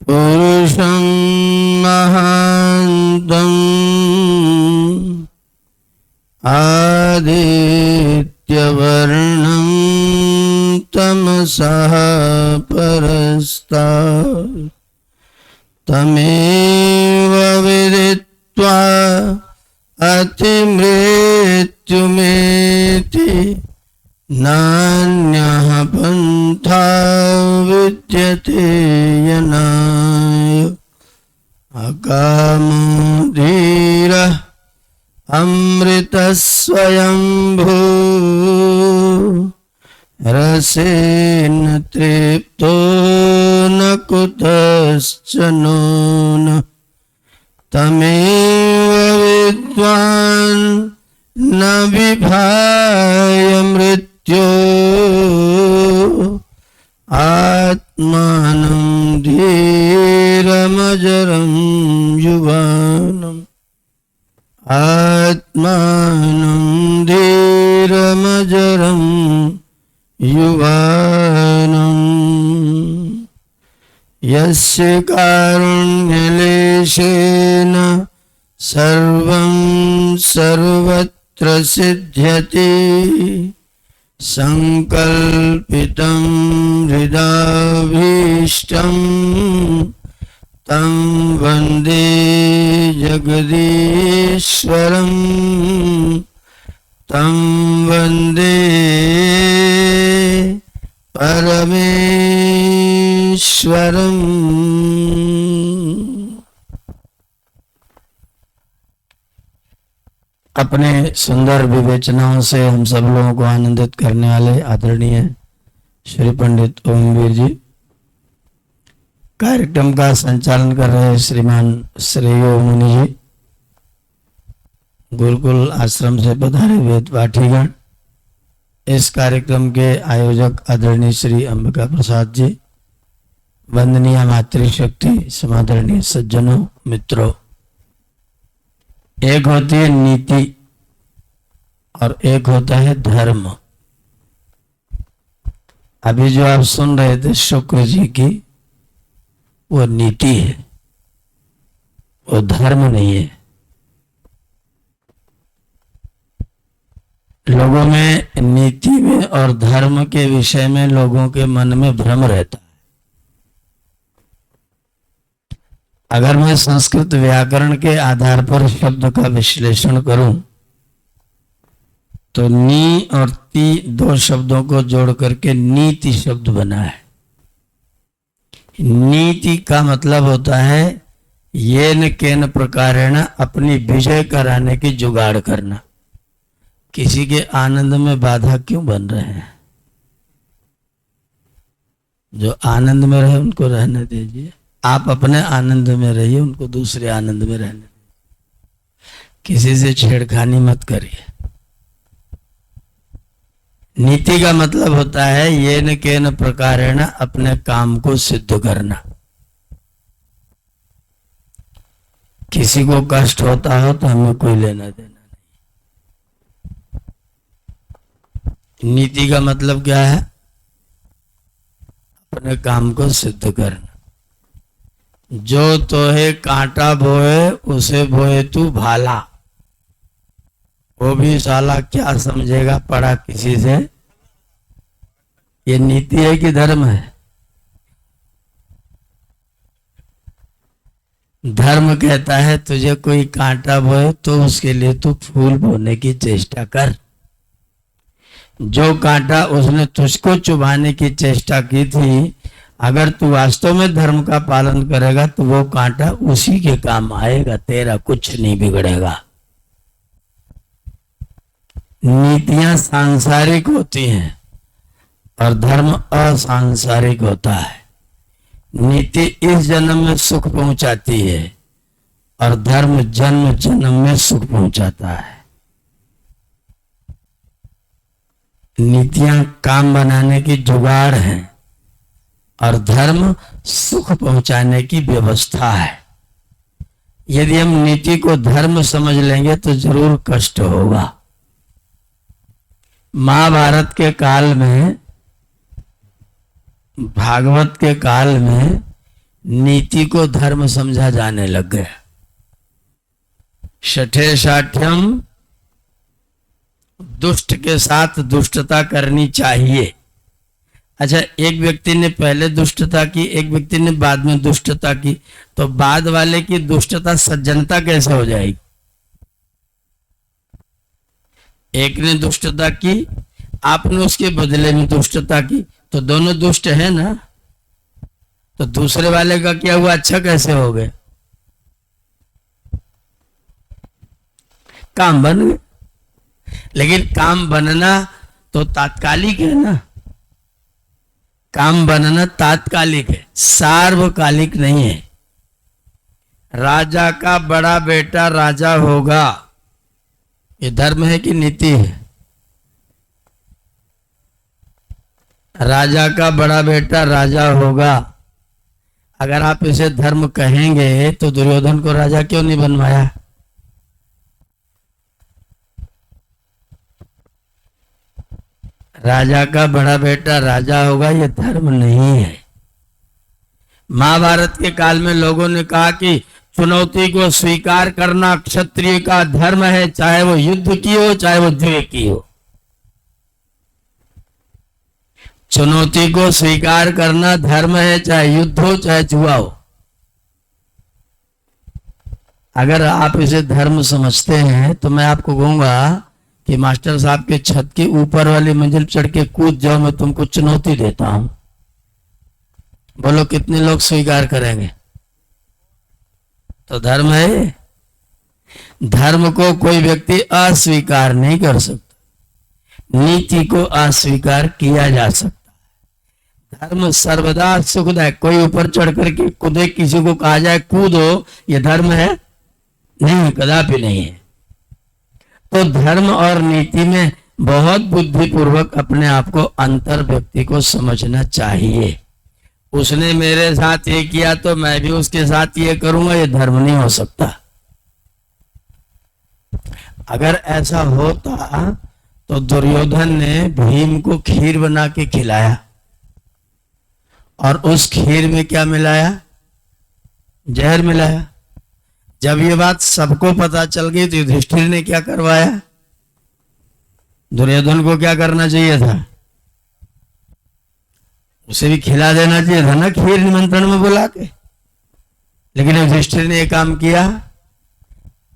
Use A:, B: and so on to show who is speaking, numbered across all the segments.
A: पुरुषं महान्तम् आदित्यवर्णं तमसः परस्तात् तमेव विदित्वा अतिमृत्युमेति नान्यः पन्था विद्यते यनाय अकामो धीरः अमृतस्वयंभू रसेन तृप्तो न कुतश्चनो न तमेव विद्वान् न विभाय मृत्यो आत्मानं धीरमजरं युवानम् आत्मानं धीरमजरं युवानम् यस्य कारुण्यलेशेन सर्वं सर्वत्र सिद्ध्यति संकल्पितं हृदाभीष्टं तं वन्दे जगदीश्वरं तं वन्दे परमेश्वरम्। अपने सुंदर विवेचनाओं से हम सब लोगों को आनंदित करने वाले आदरणीय श्री पंडित ओमवीर जी, कार्यक्रम का संचालन कर रहे श्रीमान श्रेयो मुनि जी, गुरुकुल आश्रम से पधारे वेद पाठीगण, इस कार्यक्रम के आयोजक आदरणीय श्री अंबिका प्रसाद जी, वंदनीय मातृशक्ति, समादरणीय सज्जनों, मित्रों, एक होती है नीति और एक होता है धर्म। अभी जो आप सुन रहे थे शुक्र जी की, वो नीति है, वो धर्म नहीं है। लोगों में नीति में और धर्म के विषय में लोगों के मन में भ्रम रहता है। अगर मैं संस्कृत व्याकरण के आधार पर शब्द का विश्लेषण करूं तो नी और ती दो शब्दों को जोड़ करके नीति शब्द बना है। नीति का मतलब होता है येन केन प्रकारेण अपनी विजय कराने की जुगाड़ करना। किसी के आनंद में बाधा क्यों बन रहे हैं? जो आनंद में रहे उनको रहने दीजिए, आप अपने आनंद में रहिए, उनको दूसरे आनंद में रहने दीजिए। किसी से छेड़खानी मत करिए। नीति का मतलब होता है येन केन प्रकारेण अपने काम को सिद्ध करना। किसी को कष्ट होता हो तो हमें कोई लेना देना नहीं। नीति का मतलब क्या है? अपने काम को सिद्ध करना। जो तोहे कांटा बोए उसे बोए तू भाला। वो भी साला क्या समझेगा पढ़ा किसी से। ये नीति है कि धर्म है? धर्म कहता है तुझे कोई कांटा बोए तो उसके लिए तू फूल बोने की चेष्टा कर। जो कांटा उसने तुझको चुभाने की चेष्टा की थी, अगर तू वास्तव में धर्म का पालन करेगा तो वो कांटा उसी के काम आएगा, तेरा कुछ नहीं बिगड़ेगा। नीतियां सांसारिक होती हैं और धर्म असांसारिक होता है। नीति इस जन्म में सुख पहुंचाती है और धर्म जन्म जन्म में सुख पहुंचाता है। नीतियां काम बनाने की जुगाड़ है और धर्म सुख पहुंचाने की व्यवस्था है। यदि हम नीति को धर्म समझ लेंगे तो जरूर कष्ट होगा। महाभारत के काल में, भागवत के काल में नीति को धर्म समझा जाने लग गया। शठे शाठ्यम, दुष्ट के साथ दुष्टता करनी चाहिए। अच्छा, एक व्यक्ति ने पहले दुष्टता की, एक व्यक्ति ने बाद में दुष्टता की, तो बाद वाले की दुष्टता सज्जनता कैसे हो जाएगी? एक ने दुष्टता की, आपने उसके बदले में दुष्टता की, तो दोनों दुष्ट है ना। तो दूसरे वाले का क्या हुआ, अच्छा कैसे हो गए? काम बन गए। लेकिन काम बनना तो तात्कालिक है ना, काम बनना तात्कालिक है, सार्वकालिक नहीं है। राजा का बड़ा बेटा राजा होगा, ये धर्म है कि नीति है? राजा का बड़ा बेटा राजा होगा, अगर आप इसे धर्म कहेंगे तो दुर्योधन को राजा क्यों नहीं बनवाया? राजा का बड़ा बेटा राजा होगा, ये धर्म नहीं है। महाभारत के काल में लोगों ने कहा कि चुनौती को स्वीकार करना क्षत्रिय का धर्म है, चाहे वो युद्ध की हो चाहे वो जुए की हो। चुनौती को स्वीकार करना धर्म है, चाहे युद्ध हो चाहे जुआ हो। अगर आप इसे धर्म समझते हैं तो मैं आपको कहूंगा कि मास्टर साहब के छत के ऊपर वाली मंजिल चढ़ के कूद जाओ, मैं तुमको चुनौती देता हूं। बोलो कितने लोग स्वीकार करेंगे? तो धर्म है। धर्म को कोई व्यक्ति अस्वीकार नहीं कर सकता, नीति को अस्वीकार किया जा सकता है। धर्म सर्वदा सुखदायक। कोई ऊपर चढ़ करके कूदे, किसी को कहा जाए कूदो, ये धर्म है? नहीं, कदापि नहीं है। तो धर्म और नीति में बहुत बुद्धिपूर्वक अपने आप को, अंतर व्यक्ति को समझना चाहिए। उसने मेरे साथ ये किया तो मैं भी उसके साथ ये करूंगा, ये धर्म नहीं हो सकता। अगर ऐसा होता तो दुर्योधन ने भीम को खीर बना के खिलाया, और उस खीर में क्या मिलाया? जहर मिलाया। जब ये बात सबको पता चल गई तो युधिष्ठिर ने क्या करवाया? दुर्योधन को क्या करना चाहिए था? उसे भी खिला देना चाहिए था ना, खीर निमंत्रण में बुला के। लेकिन युधिष्ठिर ने ये काम किया,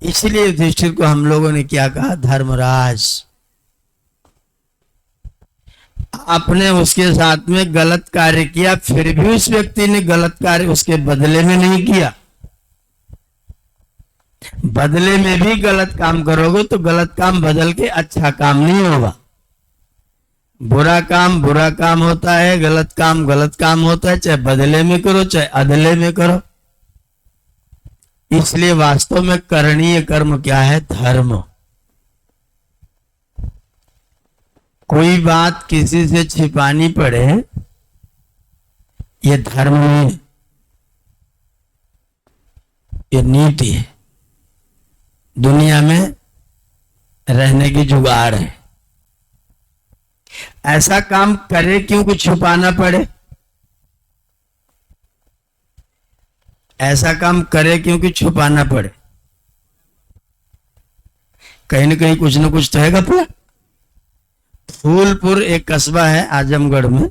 A: इसलिए युधिष्ठिर को हम लोगों ने क्या कहा? धर्मराज। आपने उसके साथ में गलत कार्य किया, फिर भी उस व्यक्ति ने गलत कार्य उसके बदले में नहीं किया। बदले में भी गलत काम करोगे तो गलत काम बदल के अच्छा काम नहीं होगा। बुरा काम होता है, गलत काम होता है, चाहे बदले में करो चाहे अदले में करो। इसलिए वास्तव में करणीय कर्म क्या है? धर्म। कोई बात किसी से छिपानी पड़े, ये धर्म नहीं, ये नीति है। दुनिया में रहने की जुगाड़ है। ऐसा काम करे क्यों कि छुपाना पड़े? ऐसा काम करे क्योंकि छुपाना पड़े? कहीं ना कहीं कुछ ना कुछ तो है घपला। फूलपुर एक कस्बा है आजमगढ़ में,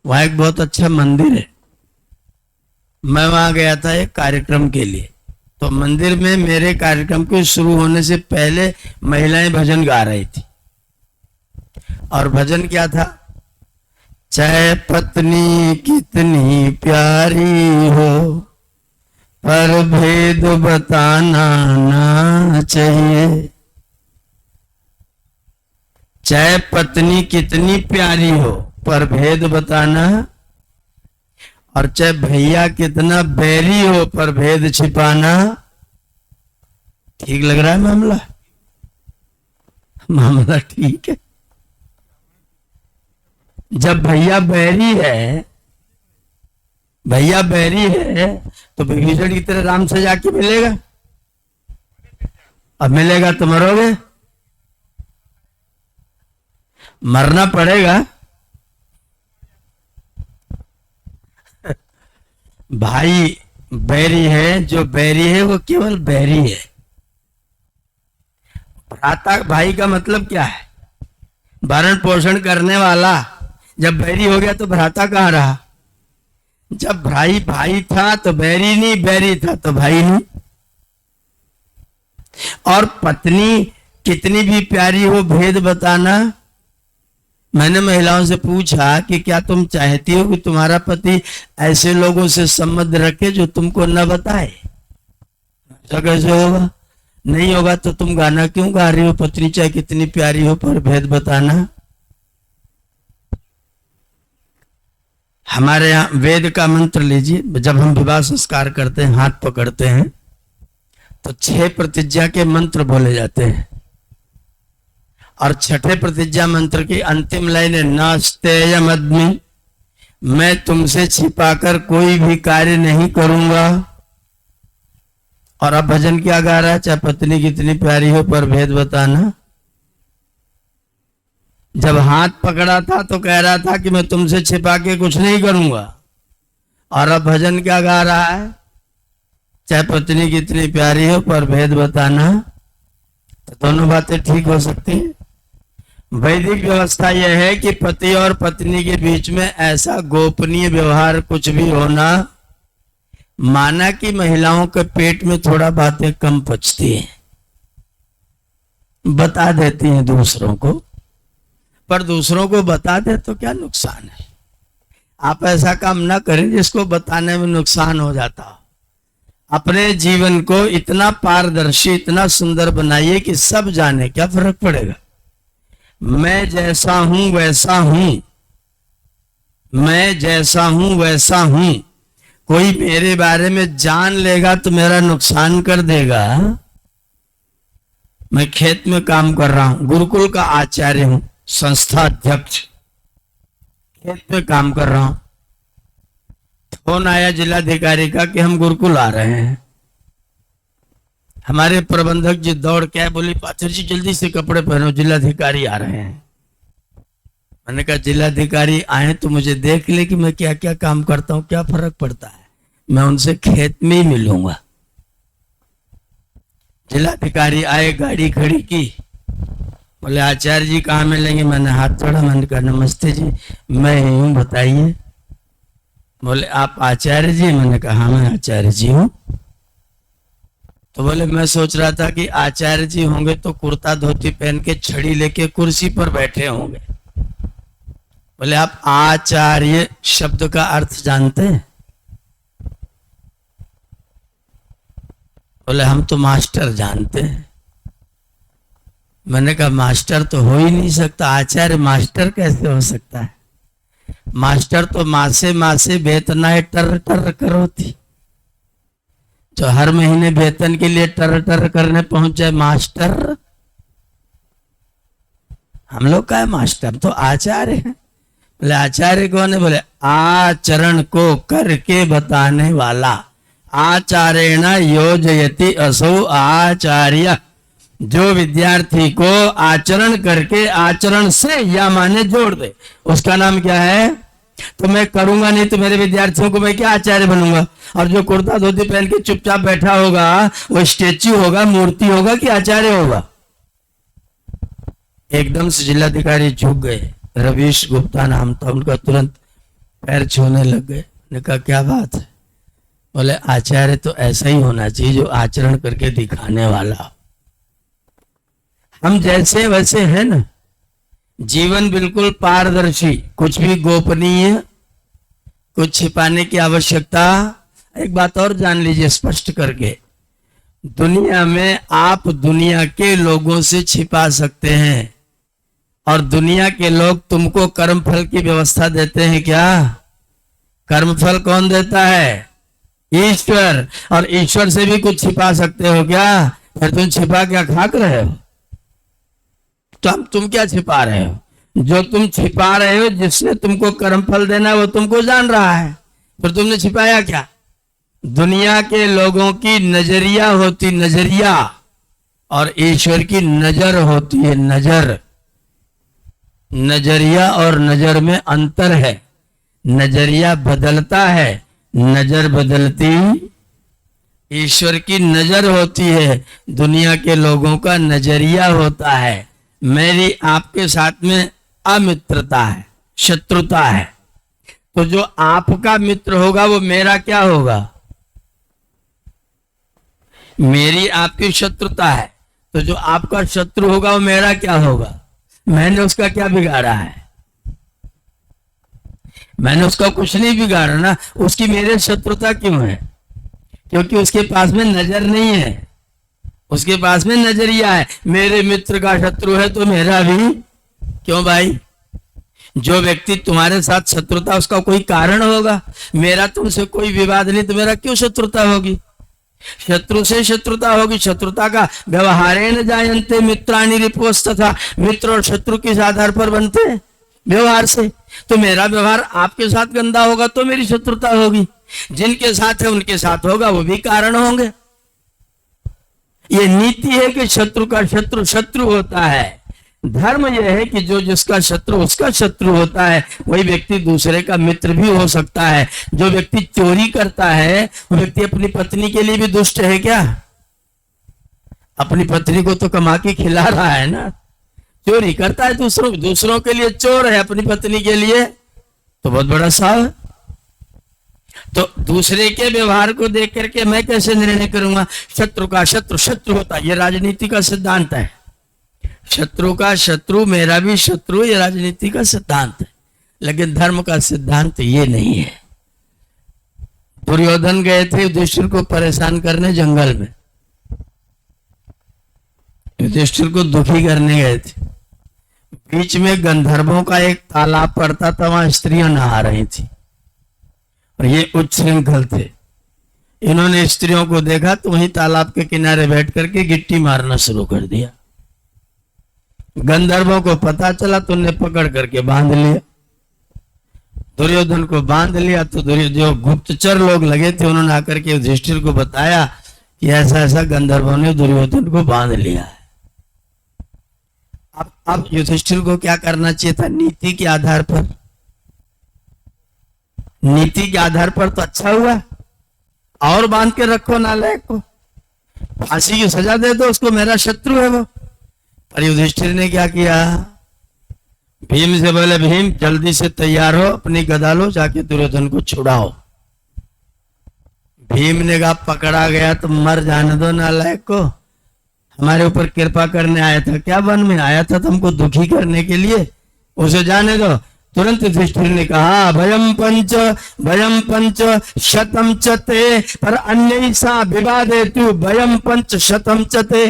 A: वहां एक बहुत अच्छा मंदिर है। मैं वहां गया था एक कार्यक्रम के लिए। तो मंदिर में मेरे कार्यक्रम के शुरू होने से पहले महिलाएं भजन गा रही थी, और भजन क्या था? चाहे पत्नी कितनी प्यारी हो, पर भेद बताना ना चाहिए। चाहे पत्नी कितनी प्यारी हो, पर भेद बताना, और चाहे भैया कितना बैरी हो, पर भेद छिपाना। ठीक लग रहा है मामला? मामला ठीक है। जब भैया बैरी है, तो विभीषण की तरह राम से जाके मिलेगा? अब मिलेगा तो मरोगे, मरना पड़ेगा। भाई बैरी है, जो बैरी है वो केवल बैरी है। भ्राता भाई का मतलब क्या है? भरण पोषण करने वाला। जब बैरी हो गया तो भ्राता कहाँ रहा? जब भाई भाई था तो बैरी नहीं, बैरी था तो भाई नहीं। और पत्नी कितनी भी प्यारी हो, भेद बताना। मैंने महिलाओं से पूछा कि क्या तुम चाहती हो कि तुम्हारा पति ऐसे लोगों से संबंध रखे जो तुमको न बताए? ऐसा कैसे होगा? नहीं होगा तो तुम गाना क्यों गा रही हो? पत्नी चाहे कितनी प्यारी हो पर भेद बताना। हमारे यहाँ वेद का मंत्र लीजिए। जब हम विवाह संस्कार करते हैं, हाथ पकड़ते हैं, तो 6 प्रतिज्ञा के मंत्र बोले जाते हैं। और 6ठे प्रतिज्ञा मंत्र की अंतिम लाइन है नास्तेयमद्मि, मैं तुमसे छिपाकर कोई भी कार्य नहीं करूंगा। और अब भजन क्या गा रहा है? चाहे पत्नी कितनी प्यारी हो पर भेद बताना। जब हाथ पकड़ा था तो कह रहा था कि मैं तुमसे छिपा के कुछ नहीं करूंगा। और अब भजन क्या गा रहा है? चाहे पत्नी कितनी प्यारी हो पर भेद बताना। तो दोनों बातें ठीक हो सकती हैं। वैदिक व्यवस्था यह है कि पति और पत्नी के बीच में ऐसा गोपनीय व्यवहार कुछ भी होना, माना कि महिलाओं के पेट में थोड़ा बातें कम पचती हैं, बता देती हैं दूसरों को, पर दूसरों को बता दे तो क्या नुकसान है? आप ऐसा काम ना करें जिसको बताने में नुकसान हो जाता हो। अपने जीवन को इतना पारदर्शी, इतना सुंदर बनाइए कि सब जाने। क्या फर्क पड़ेगा? मैं जैसा हूं वैसा हूं, मैं जैसा हूं वैसा हूं। कोई मेरे बारे में जान लेगा तो मेरा नुकसान कर देगा। मैं खेत में काम कर रहा हूं, गुरुकुल का आचार्य हूं, संस्था अध्यक्ष, खेत में काम कर रहा हूं। फोन आया जिलाधिकारी का कि हम गुरुकुल आ रहे हैं। हमारे प्रबंधक जी दौड़ के बोली पाचर जी जल्दी से कपड़े पहनो, जिलाधिकारी आ रहे हैं। मैंने कहा जिलाधिकारी आए तो मुझे देख ले कि मैं क्या क्या काम करता हूं, क्या फर्क पड़ता है, मैं उनसे खेत में ही मिलूंगा। जिलाधिकारी आए, गाड़ी खड़ी की, बोले आचार्य जी कहाँ मिलेंगे? मैंने हाथ जोड़ा, मैंने कहा नमस्ते जी, मैं ही हूँ, बताइए। बोले आप आचार्य जी? मैंने कहा हाँ मैं आचार्य जी हूँ। तो बोले मैं सोच रहा था कि आचार्य जी होंगे तो कुर्ता धोती पहन के छड़ी लेके कुर्सी पर बैठे होंगे। बोले आप आचार्य शब्द का अर्थ जानते हैं? बोले हम तो मास्टर जानते हैं। मैंने कहा मास्टर तो हो ही नहीं सकता, आचार्य मास्टर कैसे हो सकता है? मास्टर तो मासे मासे वेतनाएं टर टर करो थी, जो हर महीने वेतन के लिए टर टर करने पहुंच जाए मास्टर। हम लोग का है मास्टर, तो आचार्य है। बोले आचार्य कौन है? बोले आचरण को करके बताने वाला। आचार्येण योजयति असौ आचार्य। जो विद्यार्थी को आचरण करके आचरण से या माने जोड़ दे, उसका नाम क्या है? तो मैं करूंगा नहीं तो मेरे विद्यार्थियों को मैं क्या आचार्य बनूंगा? और जो कुर्ता धोती पहन के चुपचाप बैठा होगा वो स्टेच्यू होगा, मूर्ति होगा कि आचार्य होगा? एकदम से जिलाधिकारी झुक गए। रवीश गुप्ता नाम था उनका, तुरंत पैर छूने लग गए। ने कहा क्या बात है? बोले आचार्य तो ऐसा ही होना चाहिए जो आचरण करके दिखाने वाला। हम जैसे वैसे हैं ना, जीवन बिल्कुल पारदर्शी, कुछ भी गोपनीय, कुछ छिपाने की आवश्यकता। एक बात और जान लीजिए स्पष्ट करके, दुनिया में आप दुनिया के लोगों से छिपा सकते हैं और दुनिया के लोग तुमको कर्मफल की व्यवस्था देते हैं क्या? कर्मफल कौन देता है? ईश्वर। और ईश्वर से भी कुछ छिपा सकते हो क्या? फिर तुम छिपा क्या खाक रहे हो? तो हम तुम क्या छिपा रहे हो? जो तुम छिपा रहे हो, जिसने तुमको कर्मफल देना है वो तुमको जान रहा है, फिर तुमने छिपाया क्या? दुनिया के लोगों की नजरिया होती, नजरिया, और ईश्वर की नजर होती है, नजर। नजरिया और नजर में अंतर है। नजरिया बदलता है, नजर बदलती, ईश्वर की नजर होती है, दुनिया के लोगों का नजरिया होता है। मेरी आपके साथ में अमित्रता है, शत्रुता है, तो जो आपका मित्र होगा वो मेरा क्या होगा? मेरी आपकी शत्रुता है, तो जो आपका शत्रु होगा वो मेरा क्या होगा? मैंने उसका क्या बिगाड़ा है? मैंने उसका कुछ नहीं बिगाड़ा ना, उसकी मेरे शत्रुता क्यों है? क्योंकि उसके पास में नजर नहीं है, उसके पास में नजरिया है। मेरे मित्र का शत्रु है तो मेरा भी क्यों भाई? जो व्यक्ति तुम्हारे साथ शत्रुता उसका कोई कारण होगा। मेरा तुमसे कोई विवाद नहीं तो मेरा क्यों शत्रुता होगी? शत्रु से शत्रुता होगी। शत्रुता का व्यवहारेण जायन्ते मित्राणि रिपुस्तथा, मित्र और शत्रु किस आधार पर बनते हैं? व्यवहार से। तो मेरा व्यवहार आपके साथ गंदा होगा तो मेरी शत्रुता होगी, जिनके साथ है उनके साथ होगा, वो भी कारण होंगे। ये नीति है कि शत्रु का शत्रु शत्रु होता है। धर्म यह है कि जो जिसका शत्रु उसका शत्रु होता है, वही व्यक्ति दूसरे का मित्र भी हो सकता है। जो व्यक्ति चोरी करता है वो व्यक्ति अपनी पत्नी के लिए भी दुष्ट है क्या? अपनी पत्नी को तो कमा के खिला रहा है ना। चोरी करता है दूसरों के लिए चोर है, अपनी पत्नी के लिए तो बहुत बड़ा साव है। तो दूसरे के व्यवहार को देख करके मैं कैसे निर्णय करूंगा? शत्रु का शत्रु शत्रु होता है, ये राजनीति का सिद्धांत है। शत्रु का शत्रु मेरा भी शत्रु, ये राजनीति का सिद्धांत है। लेकिन धर्म का सिद्धांत ये नहीं है। दुर्योधन गए थे युधिष्ठिर को परेशान करने जंगल में, युधिष्ठिर को दुखी करने गए थे। बीच में गंधर्वों का एक तालाब पड़ता था, वहां स्त्रियां नहा रही थी और ये उच्छृंखल थे। इन्होंने स्त्रियों को देखा तो वहीं तालाब के किनारे बैठ करके गिट्टी मारना शुरू कर दिया। गंधर्वों को पता चला तो उन्हें पकड़ करके बांध लिया। दुर्योधन को बांध लिया तो जो गुप्तचर लोग लगे थे उन्होंने आकर के युधिष्ठिर को बताया कि ऐसा ऐसा गंधर्वों ने दुर्योधन को बांध लिया है। अब युधिष्ठिर को क्या करना चाहिए था? नीति के आधार पर, नीति के आधार पर तो अच्छा हुआ, और बांध के रखो नालायक को, फांसी की सजा दे दो उसको, मेरा शत्रु है वो। पर युधिष्ठिर ने क्या किया? भीम से बोले, भीम जल्दी से तैयार हो, अपनी गदा लो, जाके दुर्योधन को छुड़ाओ। भीम ने कहा पकड़ा गया तो मर जाने दो नालायक को, हमारे ऊपर कृपा करने आया था क्या? वन में आया था तुमको दुखी करने के लिए, उसे जाने दो। तुरंत युधिष्ठिर ने कहा भयम पंच शतम चते पर अन्य सा विवादे तु भयम पंच शतम चते।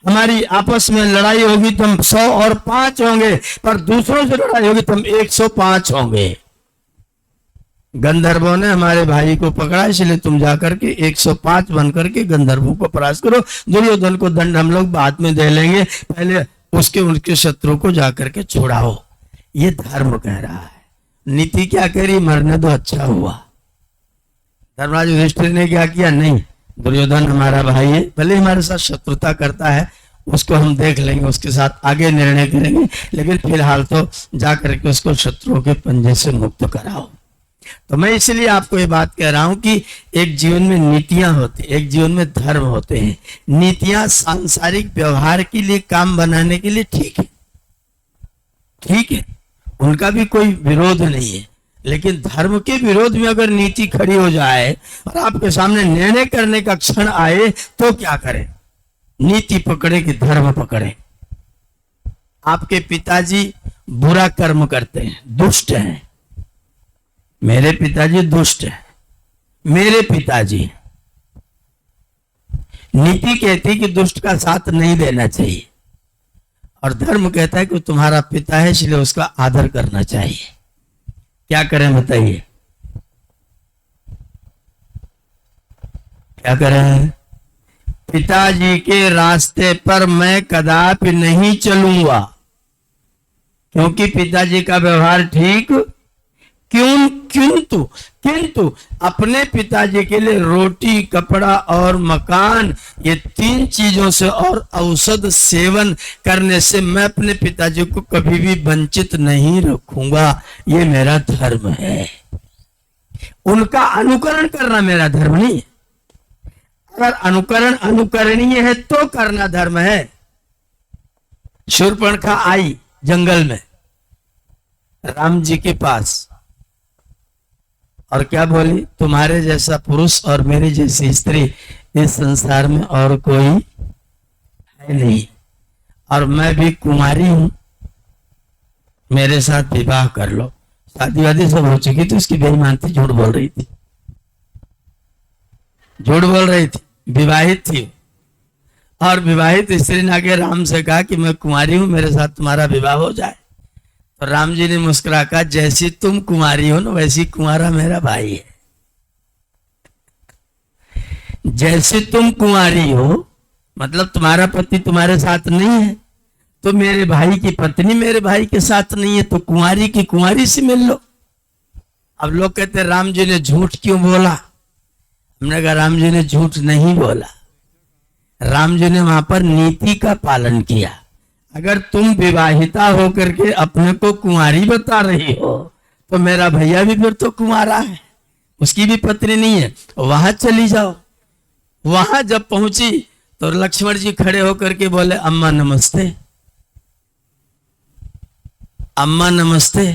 A: हमारी आपस में लड़ाई होगी तो हम 100 और 5 होंगे, पर दूसरों से लड़ाई होगी तो हम 105 होंगे। गंधर्वों ने हमारे भाई को पकड़ा, इसलिए तुम जाकर के 105 बन करके गंधर्वों को परास्त करो। दुर्योधन को दंड हम लोग बाद में दे लेंगे, पहले उनके शत्रु को जाकर के छुड़ाओ। ये धर्म कह रहा है। नीति क्या कह रही? मरने दो, अच्छा हुआ। धर्मराज युधिष्ठिर ने क्या किया? नहीं, दुर्योधन हमारा भाई है, भले हमारे साथ शत्रुता करता है, उसको हम देख लेंगे, उसके साथ आगे निर्णय करेंगे, लेकिन फिलहाल तो जाकर के उसको शत्रुओं के पंजे से मुक्त कराओ। तो मैं इसलिए आपको ये बात कह रहा हूं कि एक जीवन में नीतियां होती, एक जीवन में धर्म होते हैं। नीतियां सांसारिक व्यवहार के लिए, काम बनाने के लिए ठीक है, ठीक है, उनका भी कोई विरोध नहीं है। लेकिन धर्म के विरोध में अगर नीति खड़ी हो जाए और आपके सामने निर्णय करने का क्षण आए तो क्या करें? नीति पकड़े कि धर्म पकड़े? आपके पिताजी बुरा कर्म करते हैं, दुष्ट हैं। मेरे पिताजी दुष्ट हैं, मेरे पिताजी। नीति कहती कि दुष्ट का साथ नहीं देना चाहिए, और धर्म कहता है कि तुम्हारा पिता है इसलिए उसका आदर करना चाहिए। क्या करें बताइए? क्या करें? पिताजी के रास्ते पर मैं कदापि नहीं चलूंगा, क्योंकि पिताजी का व्यवहार ठीक किंतु अपने पिताजी के लिए रोटी, कपड़ा और मकान, ये 3 चीजों से और औषध सेवन करने से मैं अपने पिताजी को कभी भी वंचित नहीं रखूंगा। ये मेरा धर्म है। उनका अनुकरण करना मेरा धर्म नहीं है। अगर अनुकरण अनुकरणीय है तो करना धर्म है। शूर्पणखा आई जंगल में राम जी के पास और क्या बोली, तुम्हारे जैसा पुरुष और मेरी जैसी स्त्री इस संसार में और कोई है नहीं, और मैं भी कुमारी हूं, मेरे साथ विवाह कर लो। शादी वादी सब हो चुकी थी, उसकी बेईमान थी, झूठ बोल रही थी, झूठ बोल रही थी, विवाहित थी। और विवाहित स्त्री ने आके राम से कहा कि मैं कुमारी हूं, मेरे साथ तुम्हारा विवाह हो जाए। तो राम जी ने मुस्कुरा कहा, जैसी तुम कुमारी हो ना वैसी कुंवारा मेरा भाई है। जैसे तुम कुंवारी हो मतलब तुम्हारा पति तुम्हारे साथ नहीं है, तो मेरे भाई की पत्नी मेरे भाई के साथ नहीं है, तो कुंवारी की कुंवारी से मिल लो। अब लोग कहते हैं राम जी ने झूठ क्यों बोला। हमने कहा राम जी ने झूठ नहीं बोला, राम जी ने वहां पर नीति का पालन किया। अगर तुम विवाहिता होकर के अपने को कुंवारी बता रही हो तो मेरा भैया भी फिर तो कुंवारा है, उसकी भी पत्नी नहीं है, वहां चली जाओ। वहां जब पहुंची तो लक्ष्मण जी खड़े होकर के बोले, अम्मा नमस्ते, अम्मा नमस्ते।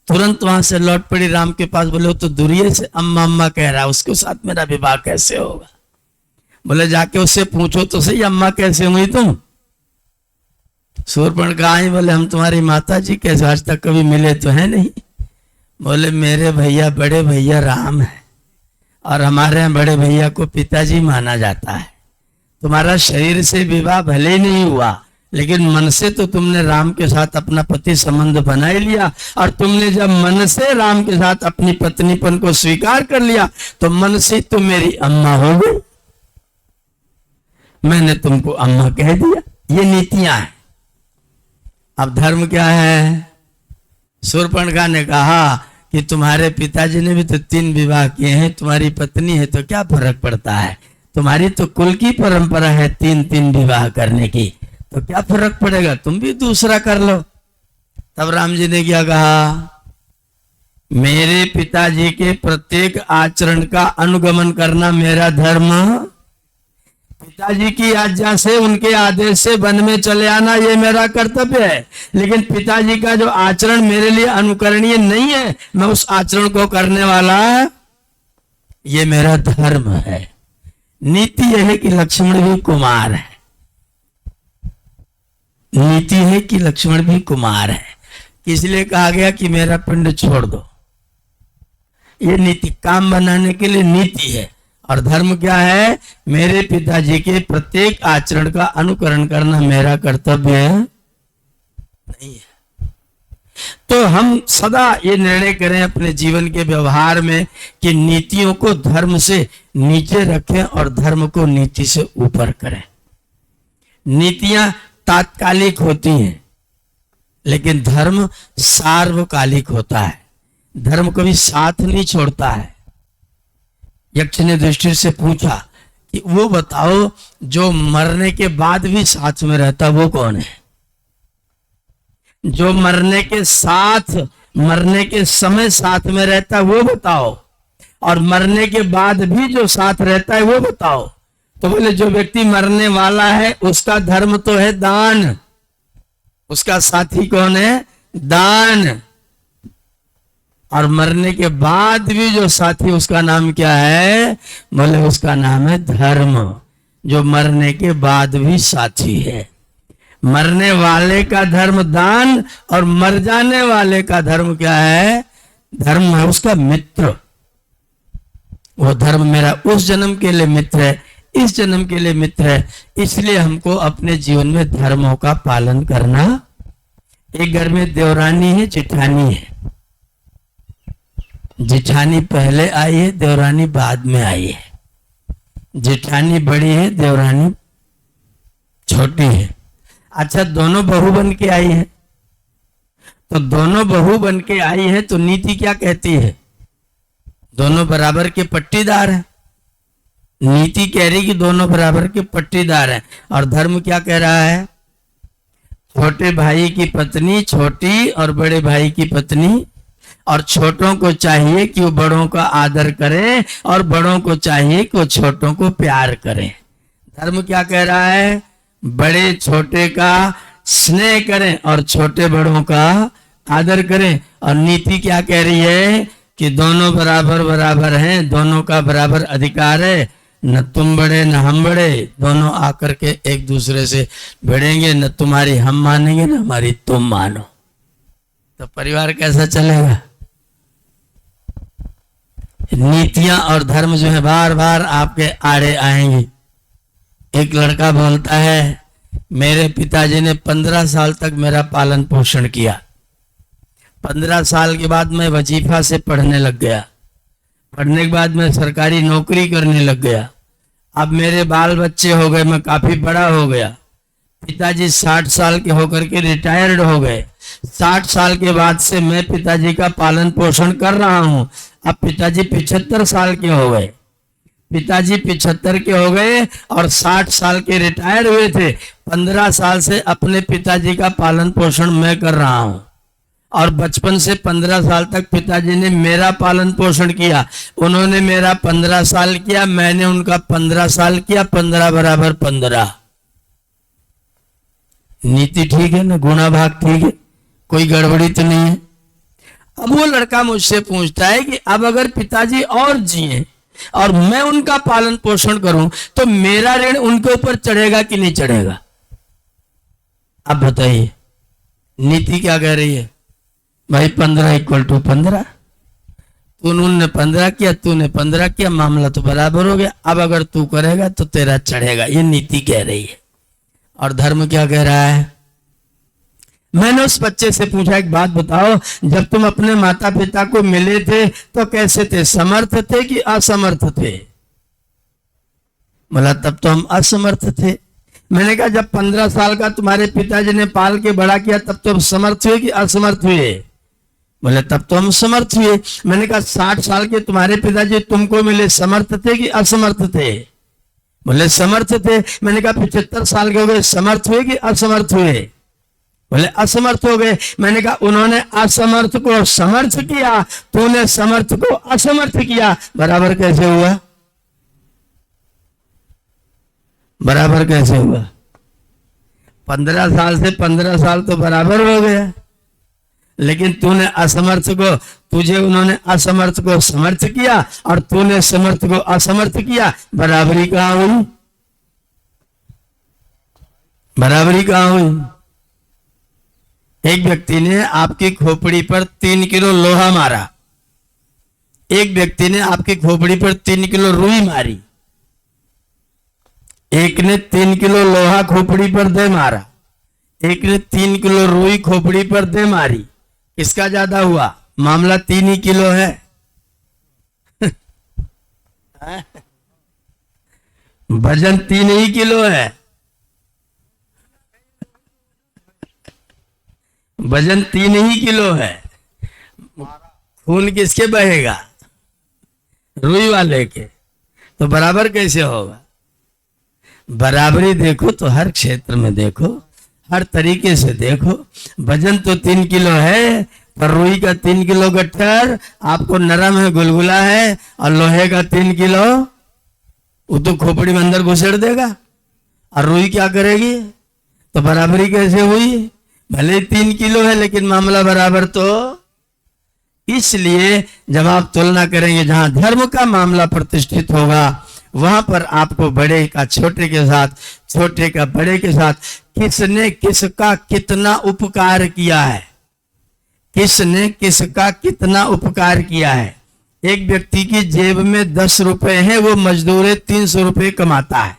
A: तुरंत वहां से लौट पड़ी राम के पास, बोले वो तो दूरिये से अम्मा अम्मा कह रहा है, उसके साथ मेरा विवाह कैसे होगा। बोले जाके उससे पूछो तो सही, अम्मा कैसे हुई तुम। शूर्पणखा आई, बोले हम तुम्हारी माता जी कैसे, आज तक कभी मिले तो है नहीं। बोले मेरे भैया बड़े भैया राम है और हमारे यहाँ बड़े भैया को पिताजी माना जाता है। तुम्हारा शरीर से विवाह भले ही नहीं हुआ, लेकिन मन से तो तुमने राम के साथ अपना पति संबंध बना ही लिया, और तुमने जब मन से राम के साथ अपनी पत्नीपन को स्वीकार कर लिया तो मन से तुम मेरी अम्मा हो गई। मैंने तुमको अम्मा कह दिया। ये नीतियां हैं। अब धर्म क्या है। शूर्पणखा ने कहा कि तुम्हारे पिताजी ने भी तो 3 विवाह किए हैं, तुम्हारी पत्नी है तो क्या फर्क पड़ता है, तुम्हारी तो कुल की परंपरा है 3-3 विवाह करने की, तो क्या फर्क पड़ेगा, तुम भी दूसरा कर लो। तब राम जी ने क्या कहा, मेरे पिताजी के प्रत्येक आचरण का अनुगमन करना मेरा धर्म, पिताजी की आज्ञा से उनके आदेश से वन में चले आना ये मेरा कर्तव्य है। लेकिन पिताजी का जो आचरण मेरे लिए अनुकरणीय नहीं है, मैं उस आचरण को करने वाला ये मेरा धर्म है। नीति यह है कि लक्ष्मण भी कुमार है, नीति है कि लक्ष्मण भी कुमार है, इसलिए कहा गया कि मेरा पिंड छोड़ दो। ये नीति काम बनाने के लिए नीति है। और धर्म क्या है, मेरे पिताजी के प्रत्येक आचरण का अनुकरण करना मेरा कर्तव्य नहीं है। तो हम सदा ये निर्णय करें अपने जीवन के व्यवहार में कि नीतियों को धर्म से नीचे रखें और धर्म को नीति से ऊपर करें। नीतियां तात्कालिक होती हैं, लेकिन धर्म सार्वकालिक होता है। धर्म कभी साथ नहीं छोड़ता है। यक्ष ने दृष्टि से पूछा कि वो बताओ जो मरने के बाद भी साथ में रहता वो कौन है। जो मरने के साथ, मरने के समय साथ में रहता वो बताओ, और मरने के बाद भी जो साथ रहता है वो बताओ। तो बोले जो व्यक्ति मरने वाला है उसका धर्म तो है दान, उसका साथी कौन है, दान। और मरने के बाद भी जो साथी उसका नाम क्या है, बोले उसका नाम है धर्म, जो मरने के बाद भी साथी है। मरने वाले का धर्म दान और मर जाने वाले का धर्म क्या है, धर्म है उसका मित्र। वो धर्म मेरा उस जन्म के लिए मित्र है, इस जन्म के लिए मित्र है। इसलिए हमको अपने जीवन में धर्मों का पालन करना। एक घर में देवरानी है, जेठानी है। जेठानी पहले आई है, देवरानी बाद में आई है। जेठानी बड़ी है, देवरानी छोटी है। अच्छा, दोनों बहू बन के आई है, तो दोनों बहू बन के आई है तो नीति क्या कहती है, दोनों बराबर के पट्टीदार हैं। नीति कह रही कि दोनों बराबर के पट्टीदार हैं। और धर्म क्या कह रहा है, छोटे भाई की पत्नी छोटी और बड़े भाई की पत्नी, और छोटों को चाहिए कि वो बड़ों का आदर करें और बड़ों को चाहिए कि वो छोटों को प्यार करें। धर्म क्या कह रहा है? बड़े छोटे का स्नेह करें और छोटे बड़ों का आदर करें। और नीति क्या कह रही है कि दोनों बराबर बराबर हैं, दोनों का बराबर अधिकार है, न तुम बड़े न हम बड़े, दोनों आकर के एक दूसरे से भिड़ेंगे, न तुम्हारी हम मानेंगे न हमारी तुम मानो। तो परिवार कैसा चलेगा? नीतियां और धर्म जो है बार बार आपके आड़े आएंगे। एक लड़का बोलता है मेरे पिताजी ने 15 साल तक मेरा पालन पोषण किया, 15 साल के बाद मैं वजीफा से पढ़ने लग गया, पढ़ने के बाद मैं सरकारी नौकरी करने लग गया, अब मेरे बाल बच्चे हो गए, मैं काफी बड़ा हो गया। पिताजी 60 साल के होकर के रिटायर्ड हो गए, 60 साल के बाद से मैं पिताजी का पालन पोषण कर रहा हूं। अब पिताजी 75 साल के हो गए, पिताजी 75 के हो गए और 60 साल के रिटायर हुए थे। 15 साल से अपने पिताजी का पालन पोषण मैं कर रहा हूं और बचपन से 15 साल तक पिताजी ने मेरा पालन पोषण किया। उन्होंने मेरा 15 साल किया, मैंने उनका 15 साल किया, 15 बराबर 15। नीति ठीक है ना? गुणा भाग ठीक है, कोई गड़बड़ी तो नहीं है। अब वो लड़का मुझसे पूछता है कि अब अगर पिताजी और जिए और मैं उनका पालन पोषण करूं तो मेरा ऋण उनके ऊपर चढ़ेगा कि नहीं चढ़ेगा? अब बताइए नीति क्या कह रही है? भाई 15 = 15, उन्होंने 15 किया, तूने 15 किया, मामला तो बराबर हो गया। अब अगर तू करेगा तो तेरा चढ़ेगा, ये नीति कह रही है। और धर्म क्या कह रहा है? मैंने उस बच्चे से पूछा एक बात बताओ, जब तुम अपने माता पिता को मिले थे तो कैसे थे, समर्थ थे कि असमर्थ थे? बोला तब तो हम असमर्थ थे। मैंने कहा जब 15 साल का तुम्हारे पिताजी ने पाल के बड़ा किया तब तो हम समर्थ हुए कि असमर्थ हुए? बोले तब तो हम समर्थ हुए। मैंने कहा 60 साल के तुम्हारे पिताजी तुमको मिले, समर्थ थे कि असमर्थ थे? बोले समर्थ थे। मैंने कहा 75 साल के हो गए, समर्थ हुए कि असमर्थ हुए? बोले असमर्थ हो गए। मैंने कहा उन्होंने असमर्थ को समर्थ किया, तूने समर्थ को असमर्थ किया, बराबर कैसे हुआ? बराबर कैसे हुआ? 15 साल से 15 साल तो बराबर हो गया, लेकिन तूने असमर्थ को, तुझे उन्होंने असमर्थ को समर्थ किया और तूने समर्थ को असमर्थ किया, बराबरी कहां हुई? बराबरी कहां हुई? एक व्यक्ति ने आपकी खोपड़ी पर 3 किलो लोहा मारा, एक व्यक्ति ने आपकी खोपड़ी पर 3 किलो रुई मारी। एक ने 3 किलो लोहा खोपड़ी पर दे मारा, एक ने 3 किलो रुई खोपड़ी पर दे मारी। किसका ज्यादा हुआ? मामला 3 ही किलो है। वजन 3 ही किलो है, वजन 3 ही किलो है। खून किसके बहेगा? रुई वाले के। तो बराबर कैसे होगा? बराबरी देखो तो हर क्षेत्र में देखो, हर तरीके से देखो। वजन तो 3 किलो है, पर रुई का 3 किलो गट्ठर आपको नरम है, गुलगुला है, और लोहे का 3 किलो वो तो खोपड़ी में अंदर घुसेड़ देगा। और रुई क्या करेगी? तो बराबरी कैसे हुई? भले 3 किलो है लेकिन मामला बराबर। तो इसलिए जब आप तुलना करेंगे, जहां धर्म का मामला प्रतिष्ठित होगा वहां पर आपको बड़े का छोटे के साथ, छोटे का बड़े के साथ, किसने किसका कितना उपकार किया है, किसने किसका कितना उपकार किया है। एक व्यक्ति की जेब में 10 रुपए हैं, वो मजदूर है 300 रुपए कमाता है।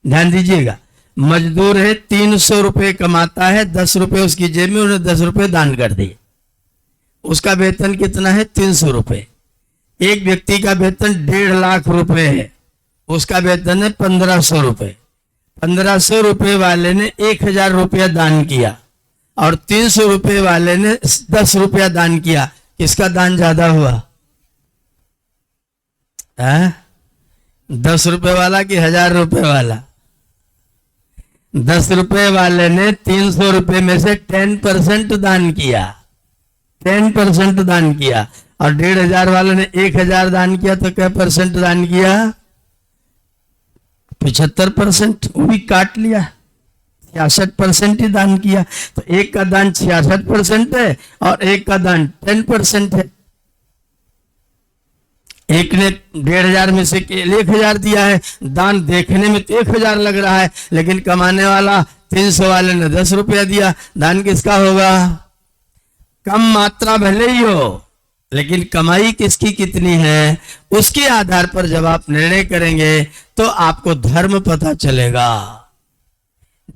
A: ध्यान दीजिएगा, मजदूर है 300 रुपए कमाता है, 10 रुपए उसकी जेब में, उन्हें 10 रुपए दान कर दिए। उसका वेतन कितना है? 300 रुपए। एक व्यक्ति का वेतन 1.5 लाख रुपए है, उसका वेतन है 1500 रुपए। 1500 रुपए वाले ने 1000 रुपया दान किया और 300 रुपए वाले ने 10 रुपया दान किया। किसका दान ज्यादा हुआ? 10 रुपए वाला कि 1000 रुपए वाला? 10 रुपए वाले ने 300 रुपए में से 10% दान किया 10% दान किया, और 1,500 वाले ने 1,000 दान किया, तो क्या परसेंट दान किया? 75%। वो भी काट लिया, 66% ही दान किया। तो एक का दान 66% है और एक का दान 10% है। एक ने 1,500 में से 1,000 दिया है, दान देखने में तो 1,000 लग रहा है, लेकिन कमाने वाला 300 वाले ने 10 रुपया दिया। दान किसका होगा? कम मात्रा भले ही हो, लेकिन कमाई किसकी कितनी है, उसके आधार पर जब आप निर्णय करेंगे तो आपको धर्म पता चलेगा।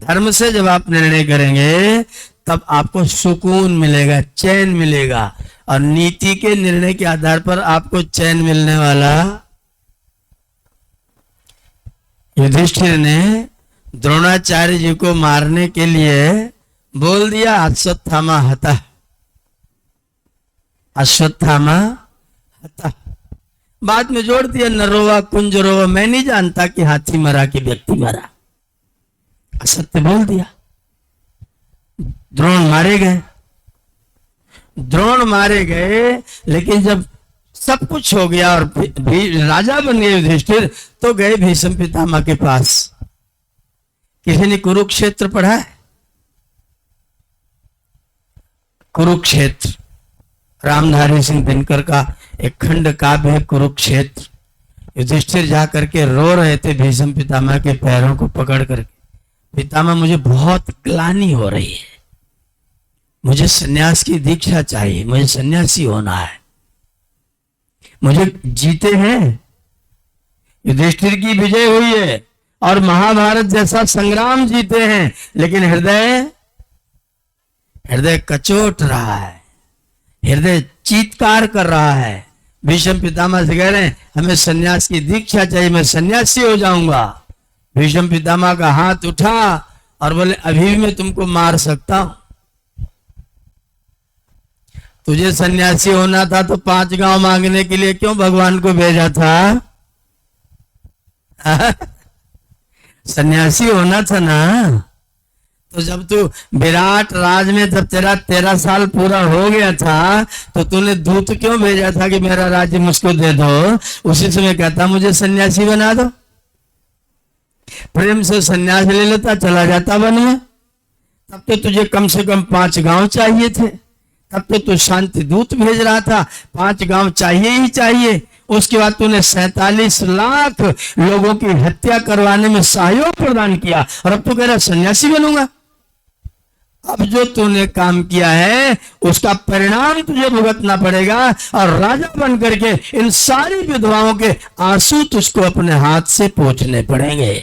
A: धर्म से जब आप निर्णय करेंगे तब आपको सुकून मिलेगा, चैन मिलेगा, और नीति के निर्णय के आधार पर आपको चैन मिलने वाला। युधिष्ठिर ने द्रोणाचार्य जी को मारने के लिए बोल दिया अश्वत्थामा हता, अश्वत्थामा हता। बाद में जोड़ दिया नरोवा कुंजरोवा, मैं नहीं जानता कि हाथी मरा कि व्यक्ति मरा, असत्य बोल दिया। द्रोण मारे गए, द्रोण मारे गए, लेकिन जब सब कुछ हो गया और राजा बन गए युधिष्ठिर, तो गए भीष्म पितामह के पास। किसी ने कुरुक्षेत्र पढ़ा है? कुरुक्षेत्र रामधारी सिंह दिनकर का एक खंड काव्य है कुरुक्षेत्र। युधिष्ठिर जा करके रो रहे थे भीष्म पितामह के पैरों को पकड़ करके, पितामह मुझे बहुत ग्लानि हो रही है, मुझे सन्यास की दीक्षा चाहिए, मुझे सन्यासी होना है, मुझे जीते हैं। युधिष्ठिर की विजय हुई है और महाभारत जैसा संग्राम जीते हैं, लेकिन हृदय कचोट रहा है, हृदय चीत्कार कर रहा है। भीष्म पितामह से कह रहे हैं हमें सन्यास की दीक्षा चाहिए, मैं सन्यासी हो जाऊंगा। भीष्म पितामह का हाथ उठा और बोले अभी भी मैं तुमको मार सकता हूं। तुझे सन्यासी होना था तो 5 गांव मांगने के लिए क्यों भगवान को भेजा था? सन्यासी होना था ना। तो जब तू विराट राज में जब तेरा 13 साल पूरा हो गया था, तो तूने दूत क्यों भेजा था कि मेरा राज्य मुझको दे दो? उसी समय कहता मुझे सन्यासी बना दो, प्रेम से सन्यास ले लेता, चला जाता वन में। तब तो तुझे कम से कम 5 गांव चाहिए थे, तब तो तू शांति दूत भेज रहा था, 5 गांव चाहिए ही चाहिए। उसके बाद तूने 47 लाख लोगों की हत्या करवाने में सहयोग प्रदान किया, और अब तू कह रहा सन्यासी बनूंगा। अब जो तूने काम किया है उसका परिणाम तुझे भुगतना पड़ेगा, और राजा बन करके इन सारी विधवाओं के आंसू तुझको अपने हाथ से पोंछने पड़ेंगे।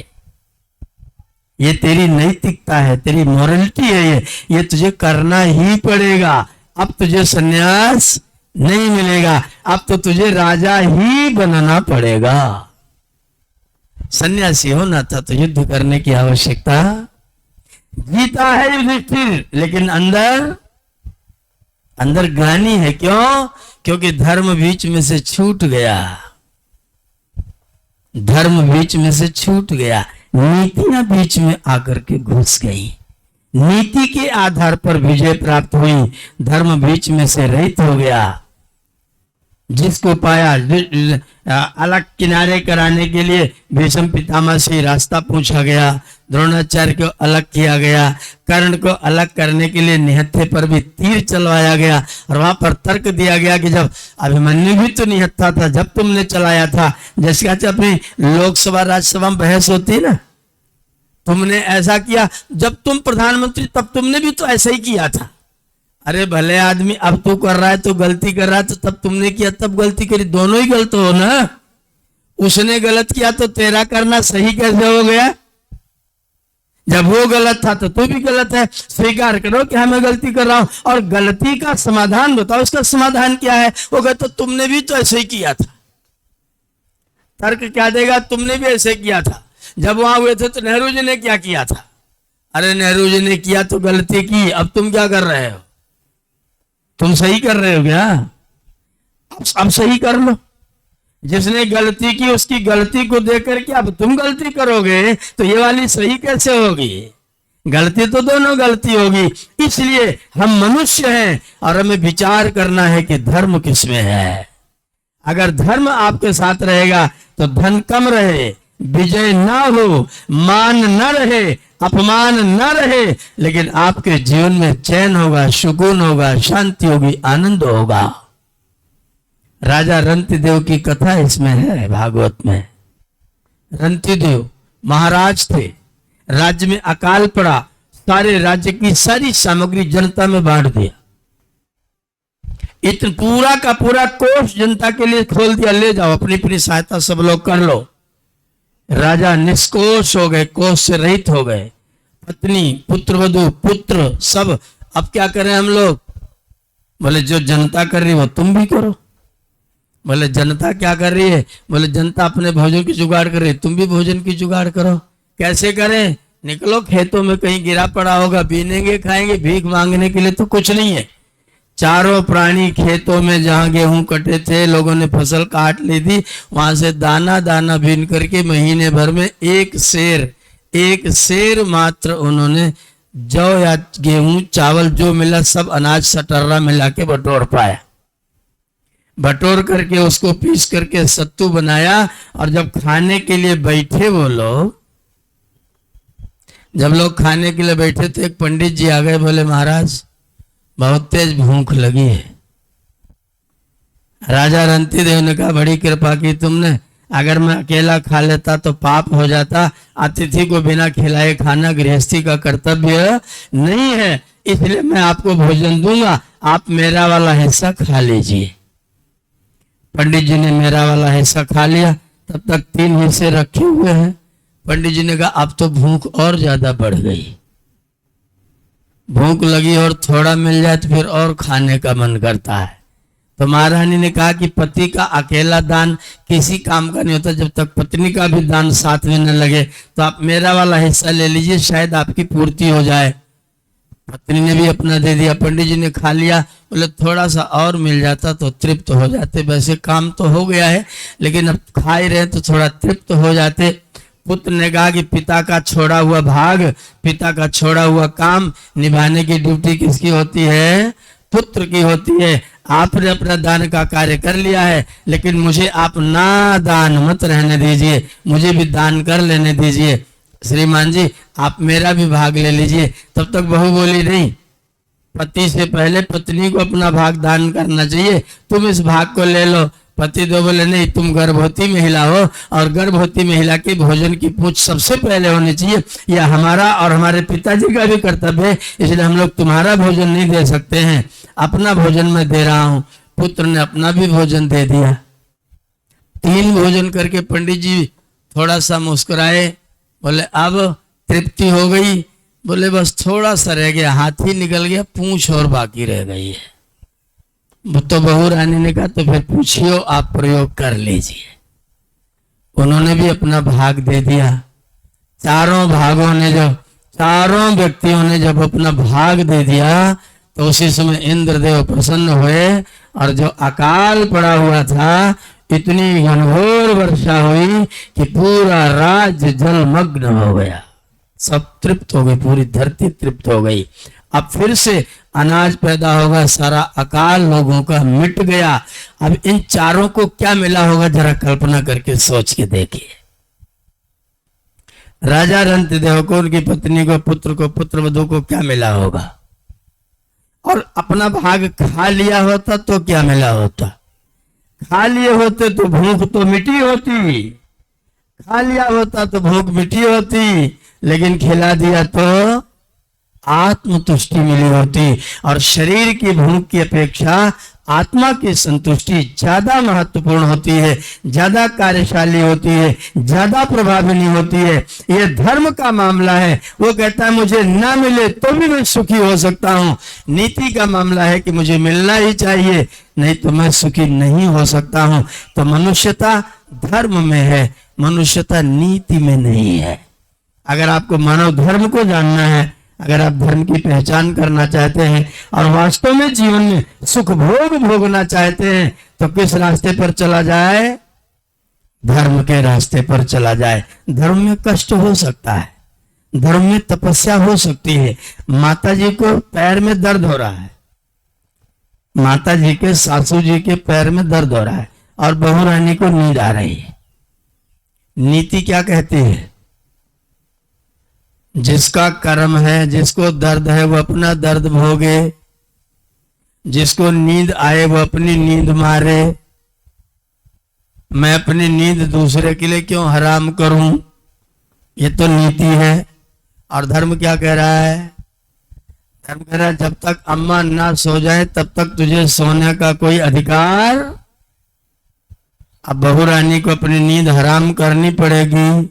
A: ये तेरी नैतिकता है, तेरी मॉरलिटी है, ये तुझे करना ही पड़ेगा। अब तुझे सन्यास नहीं मिलेगा, अब तो तुझे राजा ही बनना पड़ेगा। सन्यासी होना था तो युद्ध करने की आवश्यकता। जीता है युधिष्ठिर, लेकिन अंदर ग्लानि है। क्यों? क्योंकि धर्म बीच में से छूट गया, धर्म बीच में से छूट गया, नीतियां बीच में आकर के घुस गई। नीति के आधार पर विजय प्राप्त हुई, धर्म बीच में से रहित हो गया। जिसको पाया अलग किनारे कराने के लिए भीष्म पितामह से रास्ता पूछा गया, द्रोणाचार्य को अलग किया गया, कर्ण को अलग करने के लिए निहत्थे पर भी तीर चलवाया गया, और वहां पर तर्क दिया गया कि जब अभिमन्यु भी तो निहत्था था जब तुमने चलाया था। जैसे कहते अपनी लोकसभा राज्यसभा में बहस होती है ना, तुमने ऐसा किया, जब तुम प्रधानमंत्री तब तुमने भी तो ऐसा ही किया था। अरे भले आदमी, अब तू कर रहा है तो गलती कर रहा है, तो तब तुमने किया तब गलती करी, दोनों ही गलत हो ना। उसने गलत किया तो तेरा करना सही कैसे हो गया? जब वो गलत था तो तू भी गलत है। स्वीकार करो कि मैं गलती कर रहा हूं, और गलती का समाधान बताओ। उसका समाधान क्या है? वो कहते तो तुमने भी तो ऐसे ही किया था। तर्क क्या देगा? तुमने भी ऐसे किया था। जब वहां हुए थे तो नेहरू जी ने क्या किया था? अरे नेहरू जी ने किया तो गलती की, अब तुम क्या कर रहे हो? तुम सही कर रहे हो क्या? अब सही कर लो। जिसने गलती की उसकी गलती को देख करके अब तुम गलती करोगे तो ये वाली सही कैसे होगी? गलती तो दोनों गलती होगी। इसलिए हम मनुष्य हैं और हमें विचार करना है कि धर्म किसमें है। अगर धर्म आपके साथ रहेगा तो धन कम रहे, विजय ना हो, मान न रहे, अपमान न रहे, लेकिन आपके जीवन में चैन होगा, सुकून होगा, शांति होगी, आनंद होगा। राजा रंतिदेव की कथा इसमें है भागवत में। रंतिदेव महाराज थे, राज्य में अकाल पड़ा, सारे राज्य की सारी सामग्री जनता में बांट दिया। इतना पूरा का पूरा कोष जनता के लिए खोल दिया, ले जाओ अपनी अपनी सहायता सब लोग कर लो। राजा निष्कोष हो गए, कोष से रहित हो गए। पत्नी, पुत्र वधु, पुत्र सब, अब क्या करें हम लोग? बोले जो जनता कर रही है वो तुम भी करो। बोले जनता क्या कर रही है? बोले जनता अपने भोजन की जुगाड़ कर रही है, तुम भी भोजन की जुगाड़ करो। कैसे करें? निकलो खेतों में, कहीं गिरा पड़ा होगा, बीनेंगे, खाएंगे। भीख मांगने के लिए तो कुछ नहीं है। चारों प्राणी खेतों में जहां गेहूं कटे थे, लोगों ने फसल काट ली थी, वहां से दाना दाना बीन करके महीने भर में एक शेर मात्र उन्होंने जौ या गेहूं चावल जो मिला सब अनाज सटर्रा मिला के बटोर पाया। बटोर करके उसको पीस करके सत्तू बनाया। और जब खाने के लिए बैठे वो लोग, जब लोग खाने के लिए बैठे तो एक पंडित जी आ गए, बोले महाराज बहुत तेज भूख लगी है। राजा रंतिदेव ने कहा बड़ी कृपा की तुमने, अगर मैं अकेला खा लेता तो पाप हो जाता। अतिथि को बिना खिलाए खाना गृहस्थी का कर्तव्य नहीं है, इसलिए मैं आपको भोजन दूंगा, आप मेरा वाला हिस्सा खा लीजिए। पंडित जी ने मेरा वाला हिस्सा खा लिया। तब तक 3 हिस्से रखे हुए हैं। पंडित जी ने कहा अब तो भूख और ज्यादा बढ़ गई, भूख लगी और थोड़ा मिल जाए तो फिर और खाने का मन करता है। तो महारानी ने कहा कि पति का अकेला दान किसी काम का नहीं होता, जब तक पत्नी का भी दान साथ में न लगे, तो आप मेरा वाला हिस्सा ले लीजिए, शायद आपकी पूर्ति हो जाए। पत्नी ने भी अपना दे दिया, पंडित जी ने खा लिया। बोले थोड़ा सा और मिल जाता तो तृप्त हो जाते, वैसे काम तो हो गया है लेकिन अब खा ही रहे तो थोड़ा तृप्त हो जाते। पुत्र ने कहा कि पिता का छोड़ा हुआ भाग, पिता का छोड़ा हुआ काम निभाने की ड्यूटी किसकी होती है? पुत्र की होती है। आपने अपना दान का कार्य कर लिया है, लेकिन मुझे आप ना दान मत रहने दीजिए, मुझे भी दान कर लेने दीजिए। श्रीमान जी आप मेरा भी भाग ले लीजिए। तब तक बहू बोली नहीं, पति से पहले पत्नी को अपना भाग दान करना चाहिए, तुम इस भाग को ले लो। पति दो बोले नहीं, तुम गर्भवती महिला हो और गर्भवती महिला की भोजन की पूछ सबसे पहले होनी चाहिए, यह हमारा और हमारे पिताजी का भी कर्तव्य है, इसलिए हम लोग तुम्हारा भोजन नहीं दे सकते हैं, अपना भोजन मैं दे रहा हूं। पुत्र ने अपना भी भोजन दे दिया। 3 भोजन करके पंडित जी थोड़ा सा मुस्कुराए, बोले अब तृप्ति हो गई? बोले बस थोड़ा सा रह गया, हाथी निकल गया, पूंछ और बाकी रह गई है। तो बहू रानी ने कहा तो फिर पूछियो, आप प्रयोग कर लीजिए। उन्होंने भी अपना भाग दे दिया। चारों व्यक्तियों ने जब अपना भाग दे दिया तो उसी समय इंद्रदेव प्रसन्न हुए और जो अकाल पड़ा हुआ था, इतनी घनघोर वर्षा हुई कि पूरा राज्य जलमग्न हो गया, सब तृप्त हो गई, पूरी धरती तृप्त हो गई। अब फिर से अनाज पैदा होगा, सारा अकाल लोगों का मिट गया। अब इन चारों को क्या मिला होगा, जरा कल्पना करके सोच के देखिए। राजा रंतिदेव को, उनकी पत्नी को, पुत्र को, पुत्रवधू को क्या मिला होगा? और अपना भाग खा लिया होता तो क्या मिला होता? खा लिए होते तो भूख तो मिटी होती, खा लिया होता तो भूख मिटी होती, लेकिन खिला दिया तो आत्मतुष्टि मिली होती। और शरीर की भूख की अपेक्षा आत्मा की संतुष्टि ज्यादा महत्वपूर्ण होती है, ज्यादा कार्यशाली होती है, ज्यादा प्रभावी होती है। यह धर्म का मामला है। वो कहता है मुझे ना मिले तो भी मैं सुखी हो सकता हूँ। नीति का मामला है कि मुझे मिलना ही चाहिए, नहीं तो मैं सुखी नहीं हो सकता हूँ। तो मनुष्यता धर्म में है, मनुष्यता नीति में नहीं है। अगर आपको मानव धर्म को जानना है, अगर आप धर्म की पहचान करना चाहते हैं और वास्तव में जीवन में सुख भोग भोगना चाहते हैं, तो किस रास्ते पर चला जाए? धर्म के रास्ते पर चला जाए। धर्म में कष्ट हो सकता है, धर्म में तपस्या हो सकती है। माता जी को पैर में दर्द हो रहा है, माता जी के सासू जी के पैर में दर्द हो रहा है और बहू रानी को नींद आ रही है। नीति क्या कहती है? जिसका कर्म है, जिसको दर्द है वो अपना दर्द भोगे, जिसको नींद आए वो अपनी नींद मारे। मैं अपनी नींद दूसरे के लिए क्यों हराम करूं? ये तो नीति है। और धर्म क्या कह रहा है? धर्म कह रहा है जब तक अम्मा ना सो जाए तब तक तुझे सोने का कोई अधिकार। अब बहू रानी को अपनी नींद हराम करनी पड़ेगी।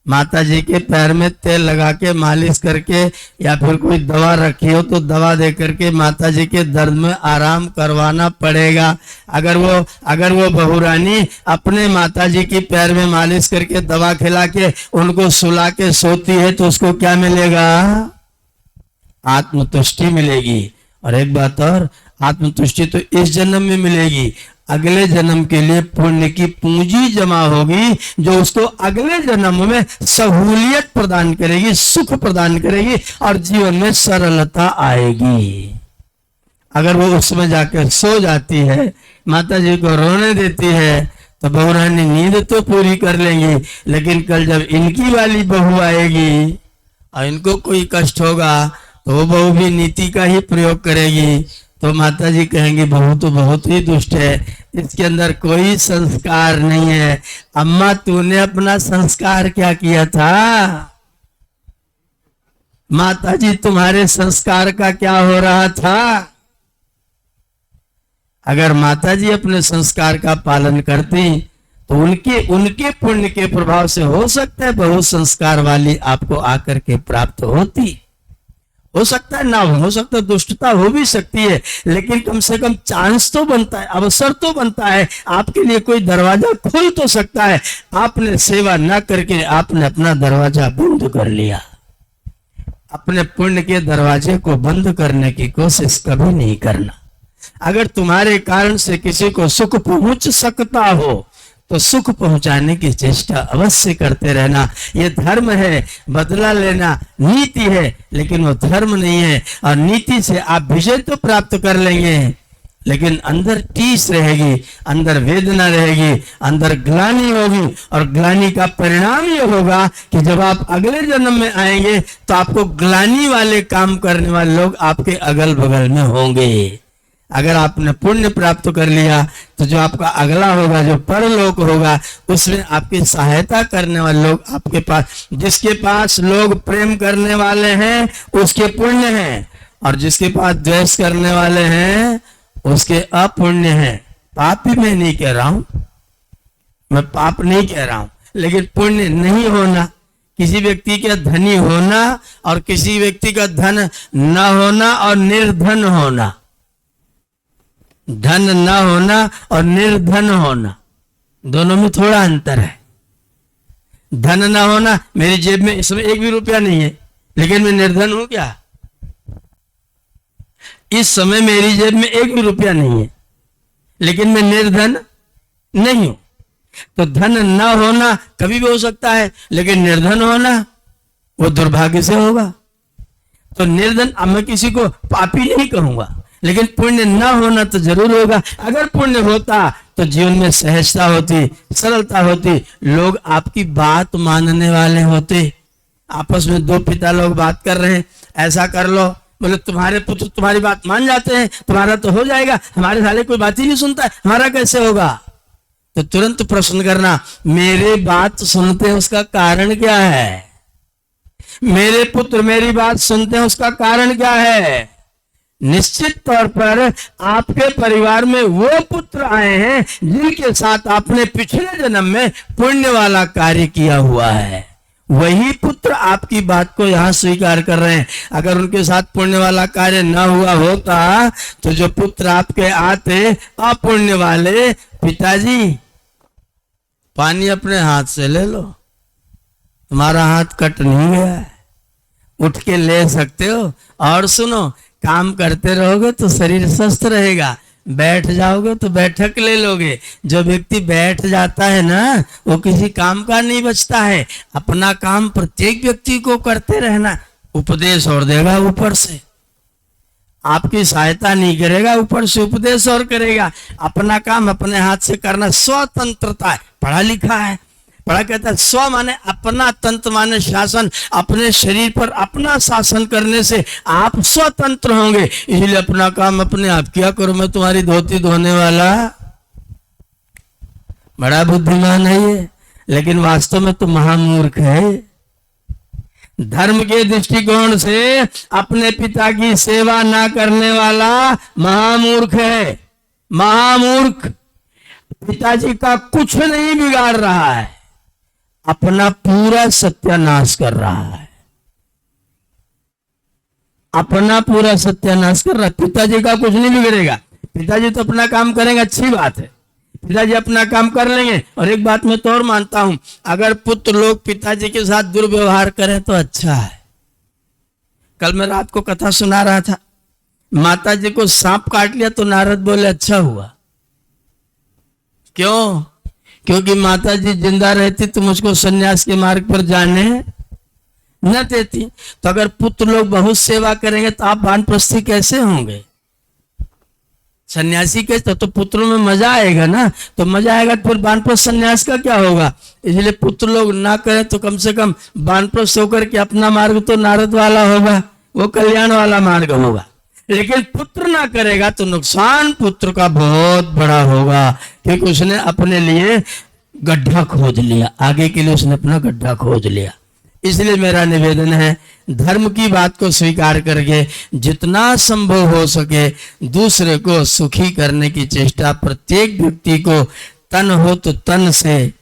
A: माता जी के पैर में तेल लगा के मालिश करके या फिर कोई दवा रखी हो तो दवा दे करके माता जी के दर्द में आराम करवाना पड़ेगा। अगर वो बहू रानी अपने माता जी की पैर में मालिश करके दवा खिला के उनको सुला के सोती है तो उसको क्या मिलेगा? आत्मतुष्टि मिलेगी। और एक बात और, आत्मतुष्टि तो इस जन्म में मिलेगी, अगले जन्म के लिए पुण्य की पूंजी जमा होगी जो उसको अगले जन्म में सहूलियत प्रदान करेगी, सुख प्रदान करेगी और जीवन में सरलता आएगी। अगर वो उसमें जाकर सो जाती है, माता जी को रोने देती है, तो बहू रानी नींद तो पूरी कर लेंगी, लेकिन कल जब इनकी वाली बहू आएगी और इनको कोई कष्ट होगा तो वो बहू भी नीति का ही प्रयोग करेगी। तो माता जी कहेंगे बहू तो बहुत ही दुष्ट है, इसके अंदर कोई संस्कार नहीं है। अम्मा तूने अपना संस्कार क्या किया था? माता जी तुम्हारे संस्कार का क्या हो रहा था? अगर माता जी अपने संस्कार का पालन करती तो उनके पुण्य के प्रभाव से हो सकता है बहू संस्कार वाली आपको आकर के प्राप्त होती। हो सकता है ना हो सकता है दुष्टता हो भी सकती है, लेकिन कम से कम चांस तो बनता है, अवसर तो बनता है, आपके लिए कोई दरवाजा खुल तो सकता है। आपने सेवा ना करके आपने अपना दरवाजा बंद कर लिया। अपने पुण्य के दरवाजे को बंद करने की कोशिश कभी नहीं करना। अगर तुम्हारे कारण से किसी को सुख पहुंच सकता हो तो सुख पहुंचाने की चेष्टा अवश्य करते रहना। ये धर्म है, बदला लेना नीति है, लेकिन वो धर्म नहीं है। और नीति से आप विजय तो प्राप्त कर लेंगे, लेकिन अंदर टीस रहेगी, अंदर वेदना रहेगी, अंदर ग्लानि होगी। और ग्लानि का परिणाम ये होगा कि जब आप अगले जन्म में आएंगे तो आपको ग्लानि वाले काम करने वाले लोग आपके अगल बगल में होंगे। अगर आपने पुण्य प्राप्त कर लिया तो जो आपका अगला होगा, जो परलोक होगा, उसमें आपकी सहायता करने वाले लोग आपके पास, जिसके पास लोग प्रेम करने वाले हैं उसके पुण्य हैं, और जिसके पास द्वेष करने वाले हैं उसके अपुण्य हैं। पाप भी मैं नहीं कह रहा हूं, मैं पाप नहीं कह रहा हूं, लेकिन पुण्य नहीं होना, किसी व्यक्ति का धनी होना और किसी व्यक्ति का धन न होना और निर्धन होना, धन न होना और निर्धन होना, दोनों में थोड़ा अंतर है। धन न होना, मेरी जेब में इस समय 1 भी रुपया नहीं है, लेकिन मैं निर्धन हूं क्या? इस समय मेरी जेब में 1 भी रुपया नहीं है, लेकिन मैं निर्धन नहीं हूं। तो धन न होना कभी भी हो सकता है, लेकिन निर्धन होना वो दुर्भाग्य से होगा। तो निर्धन, अब मैं किसी को पापी नहीं कहूंगा, लेकिन पुण्य न होना तो जरूर होगा। अगर पुण्य होता तो जीवन में सहजता होती, सरलता होती, लोग आपकी बात मानने वाले होते। आपस में 2 पिता लोग बात कर रहे हैं, ऐसा कर लो, बोले तुम्हारे पुत्र तुम्हारी बात मान जाते हैं, तुम्हारा तो हो जाएगा, हमारे साले कोई बात ही नहीं सुनता है, हमारा कैसे होगा? तो तुरंत प्रश्न करना, मेरे बात सुनते हैं उसका कारण क्या है? मेरे पुत्र मेरी बात सुनते हैं उसका कारण क्या है? निश्चित तौर पर आपके परिवार में वो पुत्र आए हैं जिनके साथ आपने पिछले जन्म में पुण्य वाला कार्य किया हुआ है। वही पुत्र आपकी बात को यहां स्वीकार कर रहे हैं। अगर उनके साथ पुण्य वाला कार्य न हुआ होता तो जो पुत्र आपके आते अपुण्य वाले, पिताजी पानी अपने हाथ से ले लो, तुम्हारा हाथ कट नहीं गया है, उठ के ले सकते हो। और सुनो, काम करते रहोगे तो शरीर स्वस्थ रहेगा, बैठ जाओगे तो बैठक ले लोगे। जो व्यक्ति बैठ जाता है ना, वो किसी काम का नहीं बचता है। अपना काम प्रत्येक व्यक्ति को करते रहना। उपदेश और देगा ऊपर से, आपकी सहायता नहीं करेगा, ऊपर से उपदेश और करेगा। अपना काम अपने हाथ से करना स्वतंत्रता है। पढ़ा लिखा है, पढ़ा कहता है स्व माने अपना, तंत्र माने शासन। अपने शरीर पर अपना शासन करने से आप स्वतंत्र होंगे। इसलिए अपना काम अपने आप किया करो। मैं तुम्हारी धोती धोने वाला, बड़ा बुद्धिमान है ये, लेकिन वास्तव में तो महामूर्ख है। धर्म के दृष्टिकोण से अपने पिता की सेवा ना करने वाला महामूर्ख है। महामूर्ख पिताजी का कुछ नहीं बिगाड़ रहा है, अपना पूरा सत्यानाश कर रहा है। अपना पूरा सत्यानाश कर रहा है। पिताजी का कुछ नहीं बिगड़ेगा। पिताजी तो अपना काम करेंगे, अच्छी बात है, पिताजी अपना काम कर लेंगे। और एक बात मैं तो और मानता हूं, अगर पुत्र लोग पिताजी के साथ दुर्व्यवहार करें तो अच्छा है। कल मैं रात को कथा सुना रहा था, माता जी को सांप काट लिया तो नारद बोले अच्छा हुआ। क्यों? क्योंकि माता जी जिंदा रहती तो मुझको सन्यास के मार्ग पर जाने न देती। तो अगर पुत्र लोग बहुत सेवा करेंगे तो आप वानप्रस्थी कैसे होंगे? सन्यासी के तो पुत्रों में मजा आएगा ना। तो मजा आएगा तो फिर वानप्रस्थ सन्यास का क्या होगा? इसलिए पुत्र लोग ना करें तो कम से कम वानप्रस्थ होकर के अपना मार्ग तो नारद वाला होगा, वो कल्याण वाला मार्ग होगा। लेकिन पुत्र ना करेगा तो नुकसान पुत्र का बहुत बड़ा होगा, क्योंकि उसने अपने लिए गड्ढा खोद लिया, आगे के लिए उसने अपना गड्ढा खोद लिया। इसलिए मेरा निवेदन है, धर्म की बात को स्वीकार करके जितना संभव हो सके दूसरे को सुखी करने की चेष्टा प्रत्येक व्यक्ति को, तन हो तो तन से,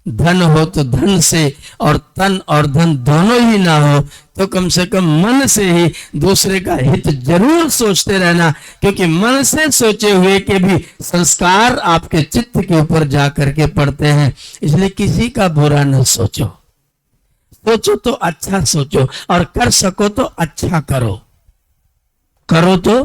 A: धन हो तो धन से, और तन और धन दोनों ही ना हो तो कम से कम मन से ही दूसरे का हित जरूर सोचते रहना। क्योंकि मन से सोचे हुए के भी संस्कार आपके चित्त के ऊपर जा करके पड़ते हैं। इसलिए किसी का बुरा न सोचो, सोचो तो अच्छा सोचो, और कर सको तो अच्छा करो, करो तो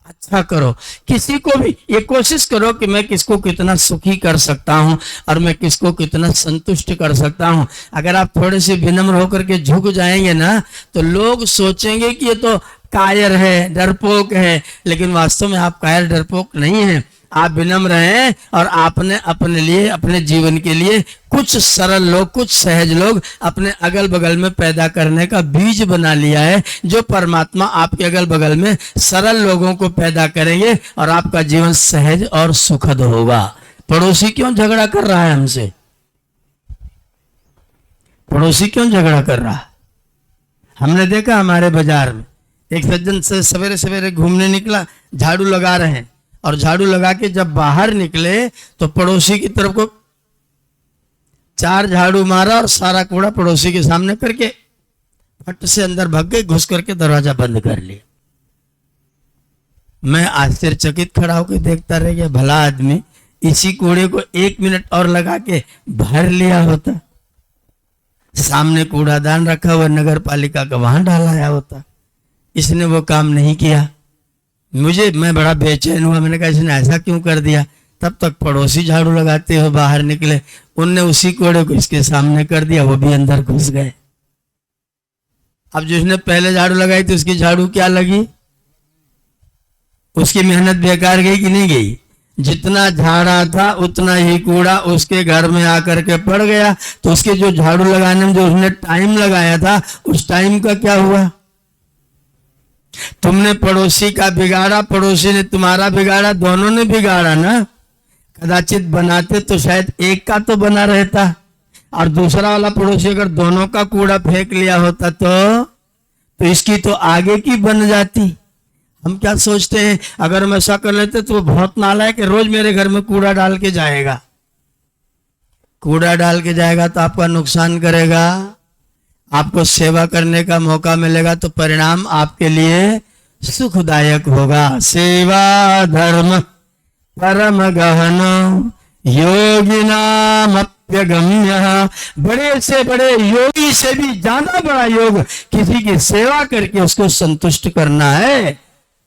A: अच्छा करो। किसी को भी ये कोशिश करो कि मैं किसको कितना सुखी कर सकता हूं और मैं किसको कितना संतुष्ट कर सकता हूं। अगर आप थोड़े से विनम्र होकर के झुक जाएंगे ना, तो लोग सोचेंगे कि ये तो कायर है, डरपोक है। लेकिन वास्तव में आप कायर डरपोक नहीं हैं, आप विनम्र हैं। और आपने अपने लिए, अपने जीवन के लिए कुछ सरल लोग, कुछ सहज लोग अपने अगल बगल में पैदा करने का बीज बना लिया है, जो परमात्मा आपके अगल बगल में सरल लोगों को पैदा करेंगे और आपका जीवन सहज और सुखद होगा। पड़ोसी क्यों झगड़ा कर रहा है हमसे? पड़ोसी क्यों झगड़ा कर रहा है? हमने देखा हमारे बाजार में एक सज्जन से सवेरे सवेरे घूमने निकला, झाड़ू लगा रहे हैं, और झाड़ू लगा के जब बाहर निकले तो पड़ोसी की तरफ को 4 झाड़ू मारा और सारा कूड़ा पड़ोसी के सामने करके फट से अंदर भाग गए, घुस करके दरवाजा बंद कर लिया। मैं आश्चर्यचकित खड़ा होकर देखता रह गया, भला आदमी इसी कूड़े को 1 मिनट और लगा के भर लिया होता, सामने कूड़ादान रखा हुआ नगर पालिका का, वहां डालाया होता। इसने वो काम नहीं किया। मैं बड़ा बेचैन हुआ, मैंने कहा इसने ऐसा क्यों कर दिया। तब तक पड़ोसी झाड़ू लगाते हुए बाहर निकले, उनने उसी कोड़े को इसके सामने कर दिया, वो भी अंदर घुस गए। अब जिसने पहले झाड़ू लगाई थी उसकी झाड़ू क्या लगी? उसकी मेहनत बेकार गई कि नहीं गई? जितना झाड़ा था उतना ही कूड़ा उसके घर में आकर के पड़ गया। तो उसके जो झाड़ू लगाने में जो उसने टाइम लगाया था, उस टाइम का क्या हुआ? तुमने पड़ोसी का बिगाड़ा, पड़ोसी ने तुम्हारा बिगाड़ा, दोनों ने बिगाड़ा ना। कदाचित बनाते तो शायद एक का तो बना रहता, और दूसरा वाला पड़ोसी अगर दोनों का कूड़ा फेंक लिया होता तो इसकी तो आगे की बन जाती। हम क्या सोचते हैं, अगर हम ऐसा कर लेते तो वो बहुत नालायक है, रोज मेरे घर में कूड़ा डाल के जाएगा। कूड़ा डाल के जाएगा तो आपका नुकसान करेगा, आपको सेवा करने का मौका मिलेगा तो परिणाम आपके लिए सुखदायक होगा। सेवा धर्म परम गहन योगिनाम अप्यगम्य। बड़े से बड़े योगी से भी ज्यादा बड़ा योग किसी की सेवा करके उसको संतुष्ट करना है।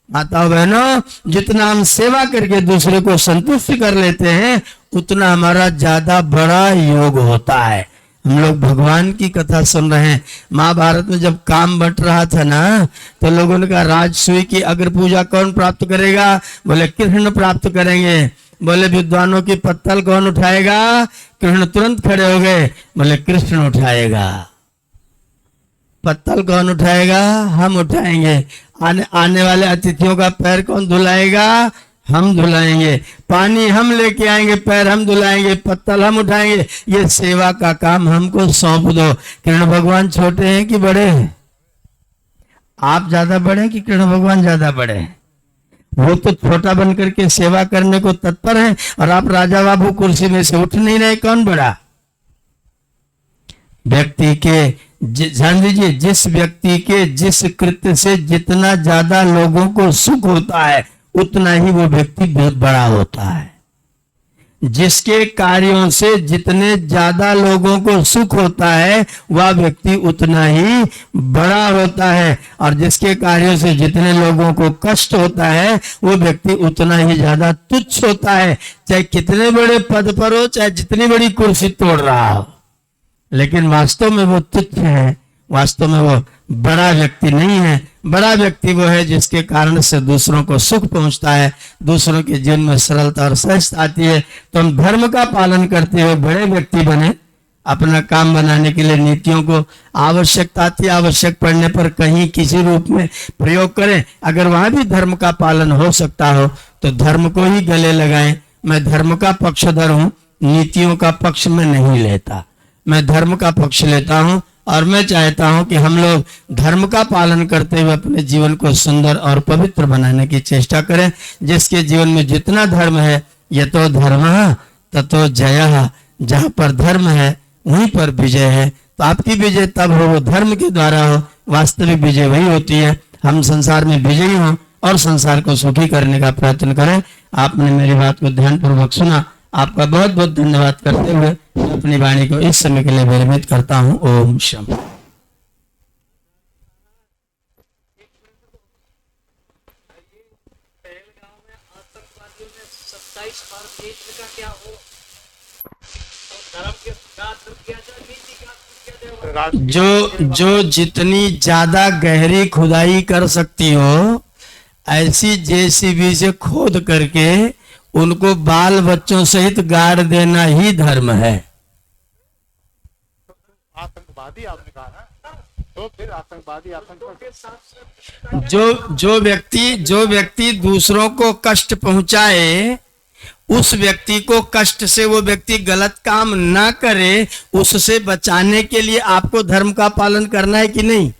A: माताओं बहनों, जितना हम सेवा करके दूसरे को संतुष्ट कर लेते हैं उतना हमारा ज्यादा बड़ा योग होता है। हम लोग भगवान की कथा सुन रहे हैं। महाभारत में जब काम बंट रहा था ना, तो लोगों ने कहा राजसूय की अग्र पूजा कौन प्राप्त करेगा? बोले कृष्ण प्राप्त करेंगे। बोले विद्वानों की पत्तल कौन उठाएगा? कृष्ण तुरंत खड़े हो गए, बोले कृष्ण उठाएगा। पत्तल कौन उठाएगा? हम उठाएंगे। आने वाले अतिथियों का पैर कौन धुलाएगा? हम धुलाएंगे। पानी हम लेके आएंगे, पैर हम धुलाएंगे, पत्तल हम उठाएंगे। ये सेवा का काम हमको सौंप दो। कृष्ण भगवान छोटे हैं कि बड़े हैं? आप ज्यादा बड़े हैं कि कृष्ण भगवान ज्यादा बड़े हैं? वो तो छोटा बन करके सेवा करने को तत्पर है और आप राजा बाबू कुर्सी में से उठ नहीं रहे। कौन बड़ा? व्यक्ति के ध्यान दीजिए, जिस व्यक्ति के जिस कृत्य से जितना ज्यादा लोगों को सुख होता है उतना ही वो व्यक्ति बड़ा होता है। जिसके कार्यों से जितने ज्यादा लोगों को सुख होता है वह व्यक्ति उतना ही बड़ा होता है, और जिसके कार्यों से जितने लोगों को कष्ट होता है वो व्यक्ति उतना ही ज्यादा तुच्छ होता है। चाहे कितने बड़े पद पर हो, चाहे जितनी बड़ी कुर्सी तोड़ रहा हो, लेकिन वास्तव में वो तुच्छ है, वास्तव में वो बड़ा व्यक्ति नहीं है। बड़ा व्यक्ति वो है जिसके कारण से दूसरों को सुख पहुंचता है, दूसरों के जीवन में सरलता और सहजता आती है। तो हम धर्म का पालन करते हुए बड़े व्यक्ति बने, अपना काम बनाने के लिए नीतियों को आवश्यकता आती है, आवश्यक पड़ने पर कहीं किसी रूप में प्रयोग करें। अगर वहां भी धर्म का पालन हो सकता हो तो धर्म को ही गले लगाएं। मैं धर्म का पक्षधर हूं, नीतियों का पक्ष में नहीं लेता। मैं धर्म का पक्ष लेता हूं और मैं चाहता हूं कि हम लोग धर्म का पालन करते हुए अपने जीवन को सुंदर और पवित्र बनाने की चेष्टा करें। जिसके जीवन में जितना धर्म है, यतो धर्मः ततो जयः, जहां पर धर्म है वहीं पर विजय है। तो आपकी विजय तब हो वो धर्म के द्वारा हो, वास्तविक विजय वही होती है। हम संसार में विजयी हों और संसार को सुखी करने का प्रयत्न करें। आपने मेरी बात को ध्यानपूर्वक सुना, आपका बहुत बहुत धन्यवाद करते हुए मैं अपनी वाणी को इस समय के लिए विरमित करता हूं। ओम शम। जो जितनी ज्यादा गहरी खुदाई कर सकती हो ऐसी जेसीबी से खोद करके उनको बाल बच्चों सहित गाड़ देना ही धर्म है।
B: आतंकवादी आपने कहा ना, तो फिर आतंकवादी
A: जो व्यक्ति दूसरों को कष्ट पहुंचाए, उस व्यक्ति को कष्ट से वो व्यक्ति गलत काम ना करे, उससे बचाने के लिए आपको धर्म का पालन करना है कि नहीं?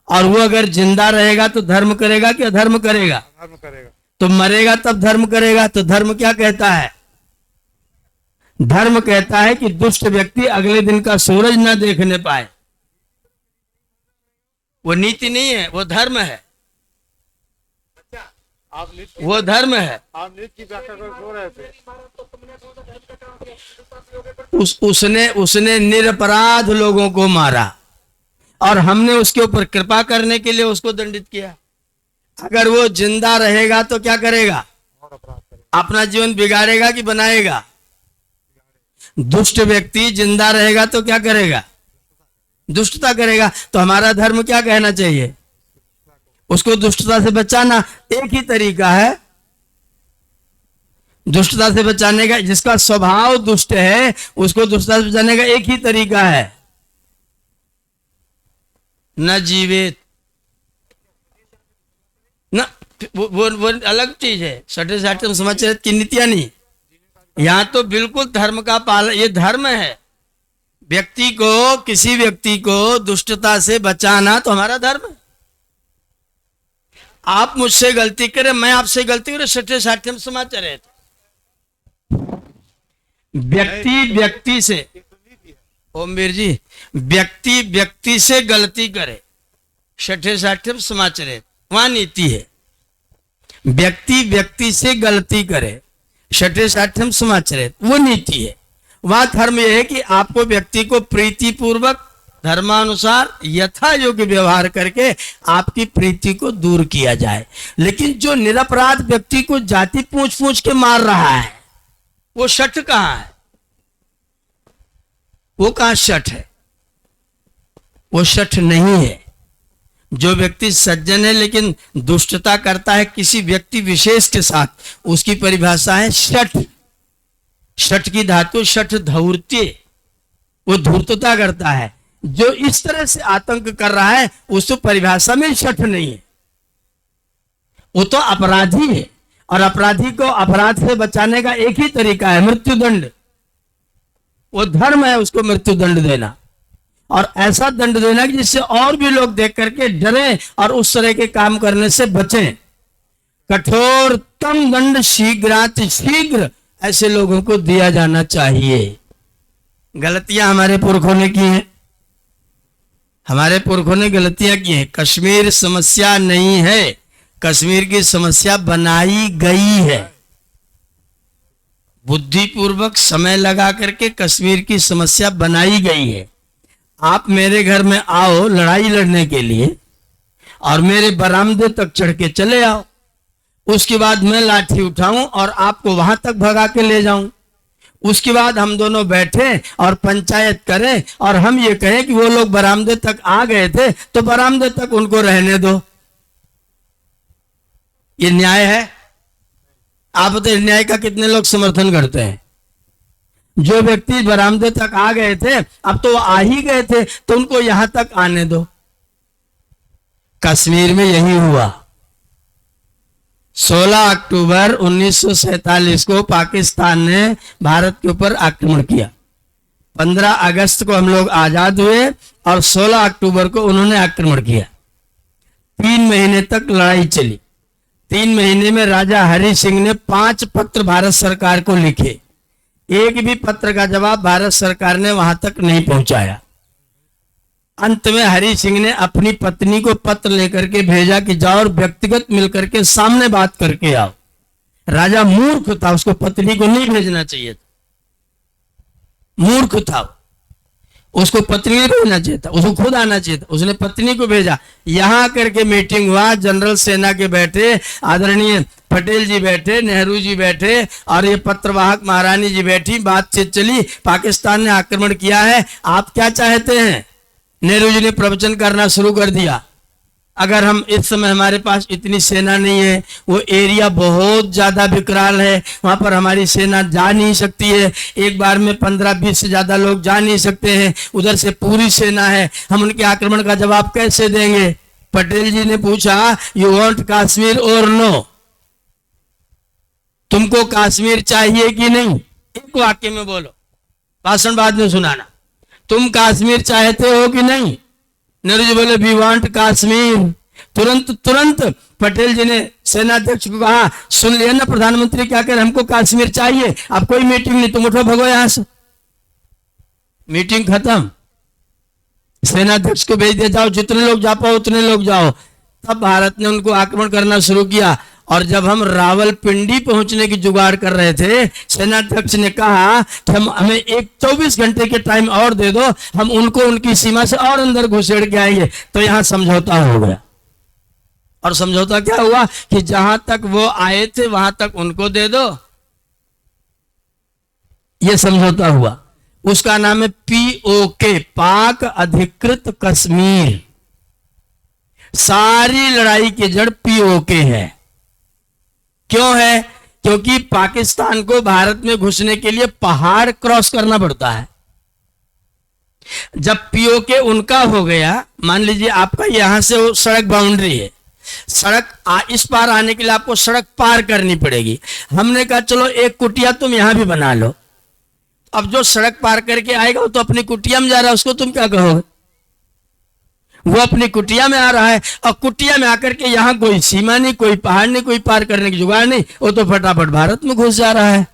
A: और वो अगर जिंदा रहेगा तो धर्म करेगा कि अधर्म करेगा?
B: धर्म करेगा।
A: तो मरेगा तब धर्म करेगा। तो धर्म क्या कहता है? धर्म कहता है कि दुष्ट व्यक्ति अगले दिन का सूरज ना देखने पाए। वो नीति नहीं है, वो धर्म है। वो धर्म है।
B: आप नीति की व्याख्या कर सो रहे थे।
A: उसने निरपराध लोगों को मारा और हमने उसके ऊपर कृपा करने के लिए उसको दंडित किया। अगर वो जिंदा रहेगा तो क्या करेगा? अपना जीवन बिगाड़ेगा कि बनाएगा? दुष्ट व्यक्ति जिंदा रहेगा तो क्या करेगा? दुष्टता करेगा। तो हमारा धर्म क्या कहना चाहिए? उसको दुष्टता से बचाना। एक ही तरीका है दुष्टता से बचाने का। जिसका स्वभाव दुष्ट है उसको दुष्टता से बचाने का एक ही तरीका है, न जीवित ना। वो अलग चीज है। सठे साठे समाचार की नीतियां नहीं। यहां तो बिल्कुल धर्म का पालन, ये धर्म है। व्यक्ति को, किसी व्यक्ति को दुष्टता से बचाना तो हमारा धर्म है। आप मुझसे गलती करें, मैं आपसे गलती करें, सठे साठे हम समाचार है। व्यक्ति से, ओमवीर जी, व्यक्ति से गलती करे, सठे साठे समाचार है, वहां नीति है। व्यक्ति से गलती करे, सठे साठे समाचार है, वो नीति है। वहां धर्म यह है कि आपको व्यक्ति को प्रीति पूर्वक धर्मानुसार यथा योग्य व्यवहार करके आपकी प्रीति को दूर किया जाए। लेकिन जो निरपराध व्यक्ति को जाति पूछ पूछ के मार रहा है, वो शठ कहां है? वो कहां शठ है? वो शठ नहीं है। जो व्यक्ति सज्जन है लेकिन दुष्टता करता है किसी व्यक्ति विशेष के साथ, उसकी परिभाषा है शठ। शठ की धातु शठ धौर्त्य, वो धूर्तता करता है। जो इस तरह से आतंक कर रहा है उसको परिभाषा में शठ नहीं है, वो तो अपराधी है। और अपराधी को अपराध से बचाने का एक ही तरीका है, मृत्युदंड। वो धर्म है उसको मृत्युदंड देना, और ऐसा दंड देना कि जिससे और भी लोग देख करके डरें और उस तरह के काम करने से बचें। कठोरतम दंड शीघ्र ऐसे लोगों को दिया जाना चाहिए। गलतियां हमारे पुरखों ने की हैं, हमारे पुरखों ने गलतियां की हैं। कश्मीर समस्या नहीं है, कश्मीर की समस्या बनाई गई है। बुद्धिपूर्वक समय लगा करके कश्मीर की समस्या बनाई गई है। आप मेरे घर में आओ लड़ाई लड़ने के लिए और मेरे बरामदे तक चढ़ के चले आओ, उसके बाद मैं लाठी उठाऊं और आपको वहां तक भगा के ले जाऊं। उसके बाद हम दोनों बैठे और पंचायत करें और हम ये कहें कि वो लोग बरामदे तक आ गए थे तो बरामदे तक उनको रहने दो। ये न्याय है? आप बताइए, न्याय का कितने लोग समर्थन करते हैं? जो व्यक्ति बरामदे तक आ गए थे, अब तो वो आ ही गए थे, तो उनको यहां तक आने दो। कश्मीर में यही हुआ। 16 अक्टूबर 1947 को पाकिस्तान ने भारत के ऊपर आक्रमण किया। 15 अगस्त को हम लोग आजाद हुए और 16 अक्टूबर को उन्होंने आक्रमण किया। 3 महीने तक लड़ाई चली। 3 महीने में राजा हरि सिंह ने 5 पत्र भारत सरकार को लिखे। एक भी पत्र का जवाब भारत सरकार ने वहां तक नहीं पहुंचाया। अंत में हरि सिंह ने अपनी पत्नी को पत्र लेकर के भेजा कि जाओ और व्यक्तिगत मिलकर के सामने बात करके आओ। राजा मूर्ख था, उसको पत्नी को नहीं भेजना चाहिए था, मूर्ख था, उसको पत्नी नहीं भेजना चाहिए था, उसको खुद आना चाहिए था। उसने पत्नी को भेजा। यहां करके मीटिंग हुआ, जनरल सेना के बैठे, आदरणीय पटेल जी बैठे, नेहरू जी बैठे और ये पत्रवाहक महारानी जी बैठी, बातचीत चली। पाकिस्तान ने आक्रमण किया है, आप क्या चाहते हैं? नेहरू जी ने प्रवचन करना शुरू कर दिया। अगर हम इस समय, हमारे पास इतनी सेना नहीं है, वो एरिया बहुत ज्यादा विकराल है, वहां पर हमारी सेना जा नहीं सकती है, एक बार में 15-20 से ज्यादा लोग जा नहीं सकते हैं, उधर से पूरी सेना है, हम उनके आक्रमण का जवाब कैसे देंगे? पटेल जी ने पूछा, यू वांट कश्मीर और नो? तुमको कश्मीर चाहिए कि नहीं? एक वाक्य में बोलो, भाषण बाद में सुनाना। तुम कश्मीर चाहते हो कि नहीं? नेहरू जी बोले, वी वांट कश्मीर। तुरंत पटेल जी ने सेनाध्यक्ष को कहा, सुन लिया ना प्रधानमंत्री क्या कह रहे, हमको कश्मीर चाहिए, अब कोई मीटिंग नहीं, तुम उठो भगो यहां से। मीटिंग खत्म। सेनाध्यक्ष को भेज दिया, जाओ जितने लोग जा पाओ उतने लोग जाओ। तब भारत ने उनको आक्रमण करना शुरू किया। और जब हम रावलपिंडी पहुंचने की जुगाड़ कर रहे थे, सेनाध्यक्ष ने कहा कि हमें 24 घंटे के टाइम और दे दो, हम उनको उनकी सीमा से और अंदर घुसेड़ के आएंगे। तो यहां समझौता हो गया। और समझौता क्या हुआ कि जहां तक वो आए थे वहां तक उनको दे दो, ये समझौता हुआ। उसका नाम है POK, पाक अधिकृत कश्मीर। सारी लड़ाई की जड़ POK है। क्यों है? क्योंकि पाकिस्तान को भारत में घुसने के लिए पहाड़ क्रॉस करना पड़ता है। जब POK उनका हो गया, मान लीजिए आपका यहां से वो सड़क बाउंड्री है, सड़क इस पार आने के लिए आपको सड़क पार करनी पड़ेगी। हमने कहा चलो एक कुटिया तुम यहां भी बना लो। अब जो सड़क पार करके आएगा वो तो अपनी कुटिया में जा रहा है, उसको तुम क्या कहोगे? वो अपनी कुटिया में आ रहा है और कुटिया में आकर के यहाँ कोई सीमा नहीं, कोई पहाड़ नहीं, कोई पार करने की जुगाड़ नहीं, वो तो फटाफट भारत में घुस जा रहा है।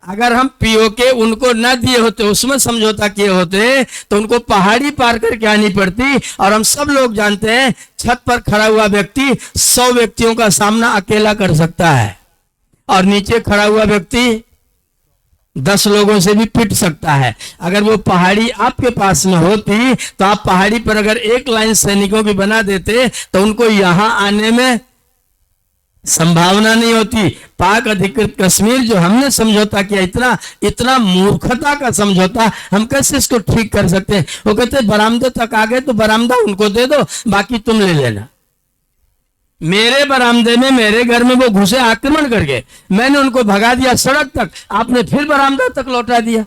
A: अगर हम POK उनको न दिए होते, उसमें समझौता किए होते, तो उनको पहाड़ी पार करके आनी पड़ती। और हम सब लोग जानते हैं छत पर खड़ा हुआ व्यक्ति 100 व्यक्तियों का सामना अकेला कर सकता है और नीचे खड़ा हुआ व्यक्ति 10 लोगों से भी पिट सकता है। अगर वो पहाड़ी आपके पास में होती तो आप पहाड़ी पर अगर एक लाइन सैनिकों की बना देते तो उनको यहां आने में संभावना नहीं होती। पाक अधिकृत कश्मीर जो हमने समझौता किया, इतना इतना मूर्खता का समझौता, हम कैसे इसको ठीक कर सकते हैं? वो कहते बरामदे तक आ गए तो बरामदा उनको दे दो, बाकी तुम ले लेना। मेरे बरामदे में, मेरे घर में वो घुसे आक्रमण करके, मैंने उनको भगा दिया सड़क तक, आपने फिर बरामदा तक लौटा दिया।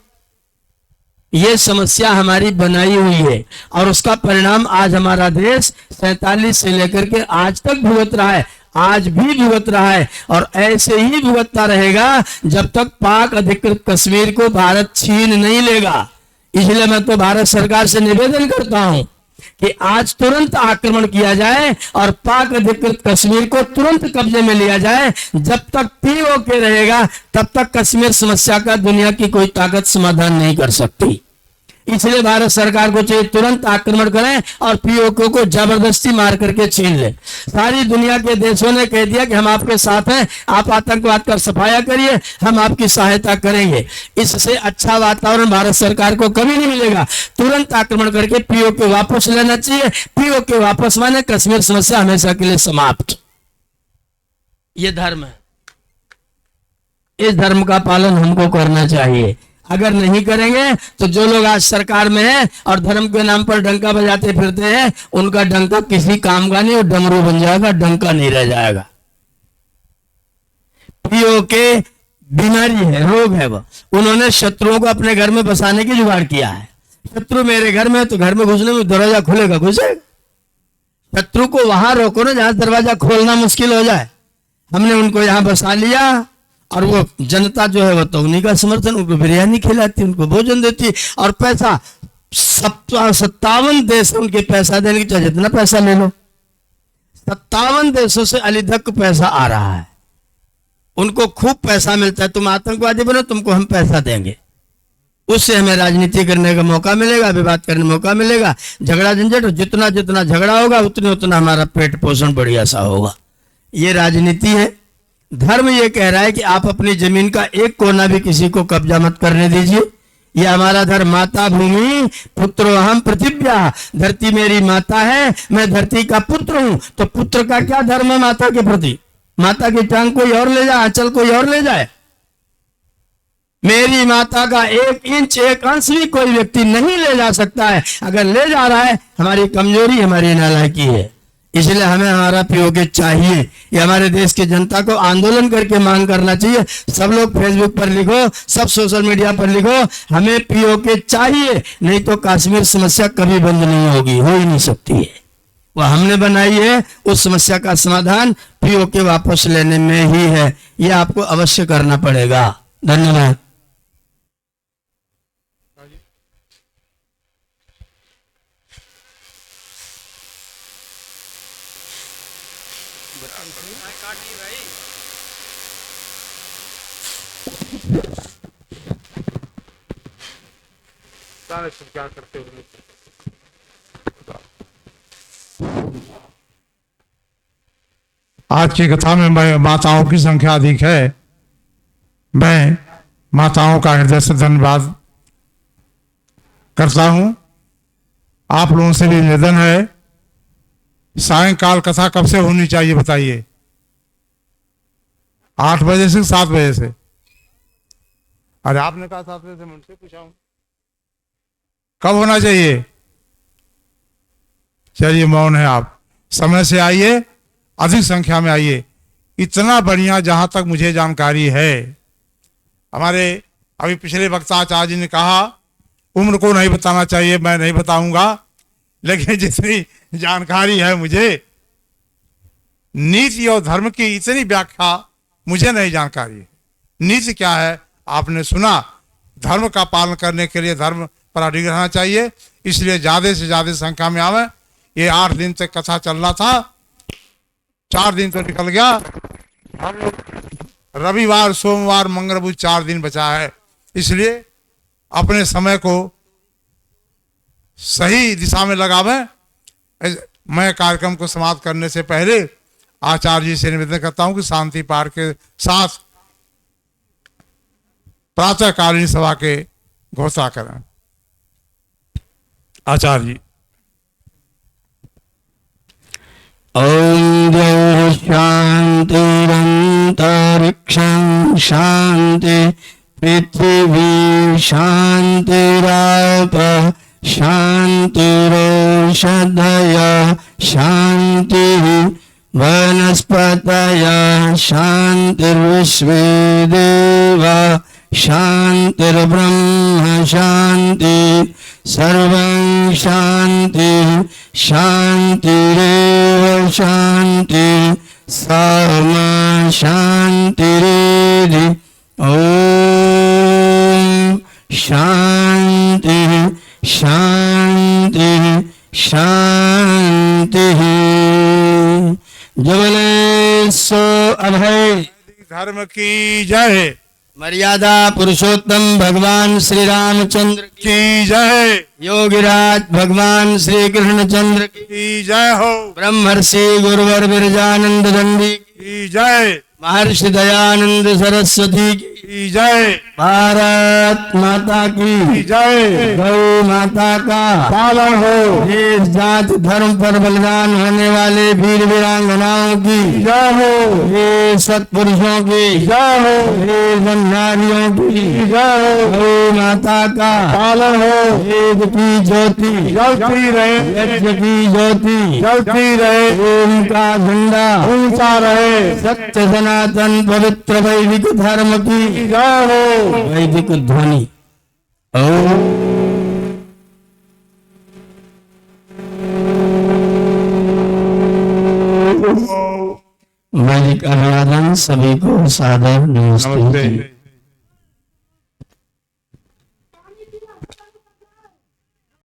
A: ये समस्या हमारी बनाई हुई है और उसका परिणाम आज हमारा देश 47 से लेकर के आज तक भुगत रहा है, आज भी भुगत रहा है और ऐसे ही भुगतता रहेगा जब तक पाक अधिकृत कश्मीर को भारत छीन नहीं लेगा। इसलिए मैं तो भारत सरकार से निवेदन करता हूं कि आज तुरंत आक्रमण किया जाए और पाक अधिकृत कश्मीर को तुरंत कब्जे में लिया जाए। जब तक पीओके रहेगा तब तक कश्मीर समस्या का दुनिया की कोई ताकत समाधान नहीं कर सकती। इसलिए भारत सरकार को चाहिए तुरंत आक्रमण करें और पीओके को जबरदस्ती मार करके छीन ले। सारी दुनिया के देशों ने कह दिया कि हम आपके साथ हैं, आप आतंकवाद का सफाया करिए, हम आपकी सहायता करेंगे। इससे अच्छा वातावरण भारत सरकार को कभी नहीं मिलेगा। तुरंत आक्रमण करके पीओके वापस लेना चाहिए। पीओके वापस माने कश्मीर समस्या हमेशा के लिए समाप्त। ये धर्म है, इस धर्म का पालन हमको करना चाहिए। अगर नहीं करेंगे तो जो लोग आज सरकार में हैं और धर्म के नाम पर डंका बजाते फिरते हैं, उनका डंका किसी काम का नहीं, वो डमरू बन जाएगा, डंका नहीं रह जाएगा। पीओके बीमारी है, रोग है। वो उन्होंने शत्रुओं को अपने घर में बसाने की जुगाड़ किया है। शत्रु मेरे घर में है तो घर में घुसने में दरवाजा खुलेगा, घुसेगा। शत्रु को वहां रोको ना जहां दरवाजा खोलना मुश्किल हो जाए। हमने उनको यहां बसा लिया और वो जनता जो है वो तो उन्हीं का समर्थन, उनको बिरयानी खिलाती, उनको भोजन देती और पैसा 57 देश उनके पैसा देने की, चाहे जितना पैसा ले लो, 57 देशों से अलिधक पैसा आ रहा है। उनको खूब पैसा मिलता है, तुम आतंकवादी बनो, तुमको हम पैसा देंगे, उससे हमें राजनीति करने का मौका मिलेगा, विवाद करने का मौका मिलेगा, झगड़ा झंझट, जितना जितना झगड़ा होगा उतने उतना हमारा पेट पोषण बढ़िया सा होगा। ये राजनीति है। धर्म ये कह रहा है कि आप अपनी जमीन का एक कोना भी किसी को कब्जा मत करने दीजिए। ये हमारा धर्म। माता भूमि पुत्रो अहम पृथिव्या, धरती मेरी माता है, मैं धरती का पुत्र हूं। तो पुत्र का क्या धर्म है माता के प्रति? माता की टांग कोई और ले जाए, आंचल कोई और ले जाए। मेरी माता का 1 इंच 1 अंश भी कोई व्यक्ति नहीं ले जा सकता है। अगर ले जा रहा है, हमारी कमजोरी, हमारी नालायकी है। इसलिए हमें हमारा पीओके चाहिए। ये हमारे देश की जनता को आंदोलन करके मांग करना चाहिए। सब लोग फेसबुक पर लिखो, सब सोशल मीडिया पर लिखो, हमें पीओके चाहिए, नहीं तो कश्मीर समस्या कभी बंद नहीं होगी, हो ही नहीं सकती है। वह हमने बनाई है, उस समस्या का समाधान पीओके वापस लेने में ही है। यह आपको अवश्य करना पड़ेगा। धन्यवाद।
B: क्या करते हो? आज की कथा में माताओं की संख्या अधिक है। मैं माताओं का हृदय से धन्यवाद करता हूं। आप लोगों से भी निवेदन है, सायंकाल कथा कब से होनी चाहिए बताइए? 8 बजे से 7 बजे से? अरे आपने कहा 7 बजे से, मैं उनसे पूछा हूं कब होना चाहिए। चलिए मौन है आप, समय से आइए, अधिक संख्या में आइए। इतना बढ़िया, जहां तक मुझे जानकारी है, हमारे अभी पिछले वक्ता आचार्य जी ने कहा उम्र को नहीं बताना चाहिए, मैं नहीं बताऊंगा, लेकिन जितनी जानकारी है मुझे, नीति और धर्म की इतनी व्याख्या मुझे नहीं जानकारी है। नीति क्या है आपने सुना, धर्म का पालन करने के लिए धर्म पर अडिग रहना चाहिए। इसलिए ज्यादा से ज्यादा संख्या में आवे। ये 8 दिन तक कथा चलना था, 4 दिन तो निकल गया। हम लोग रविवार, सोमवार, मंगल, बुध 4 दिन बचा है। इसलिए अपने समय को सही दिशा में लगावे। मैं कार्यक्रम को समाप्त करने से पहले आचार्य जी से निवेदन करता हूं कि शांति पाठ के साथ प्रातःकालीन सभा के घोषणा करें। आचार्य जी।
A: ओम द्यौः शान्तिरन्तरिक्षं शान्ति पृथिवी शान्तिराप शान्तिरोषधयः शान्तिः वनस्पतयः शान्तिर्विश्वे देवा शान्तिर्ब्रह्म शान्ति सर्वं शान्ति शान्तिरेव शान्ति सामा शान्तिरेधि। ओम शान्ति शान्ति शान्ति। जबले सो अभय।
B: धर्म की जय।
A: मर्यादा पुरुषोत्तम भगवान श्री रामचंद्र
B: की जय।
A: योगिराज भगवान श्री कृष्णचंद्र
B: की जय हो।
A: ब्रह्मर्षि गुरुवर विरजानंद दंडी
B: की जय।
A: महर्षि दयानंद सरस्वती
B: की जय।
A: भारत माता की
B: जय।
A: गौ माता का
B: पालन हो।
A: देश जाति धर्म पर बलिदान होने वाले वीर वीरांगनाओं की
B: जय हो।
A: ये सत्पुरुषों की
B: जय हो।
A: ये नारियों की
B: जय हो।
A: गौ माता का
B: पालन हो।
A: वेद की ज्योति
B: जलती रहे।
A: यज्ञ की ज्योति
B: जलती रहे।
A: ओम का झंडा
B: ऊंचा रहे।
A: सत्य सनातन पवित्र वैदिक धर्म की
B: जय हो।
A: वैदिक ध्वनि। ओम वैदिक अभिवादन सभी को सादर नमस्ते।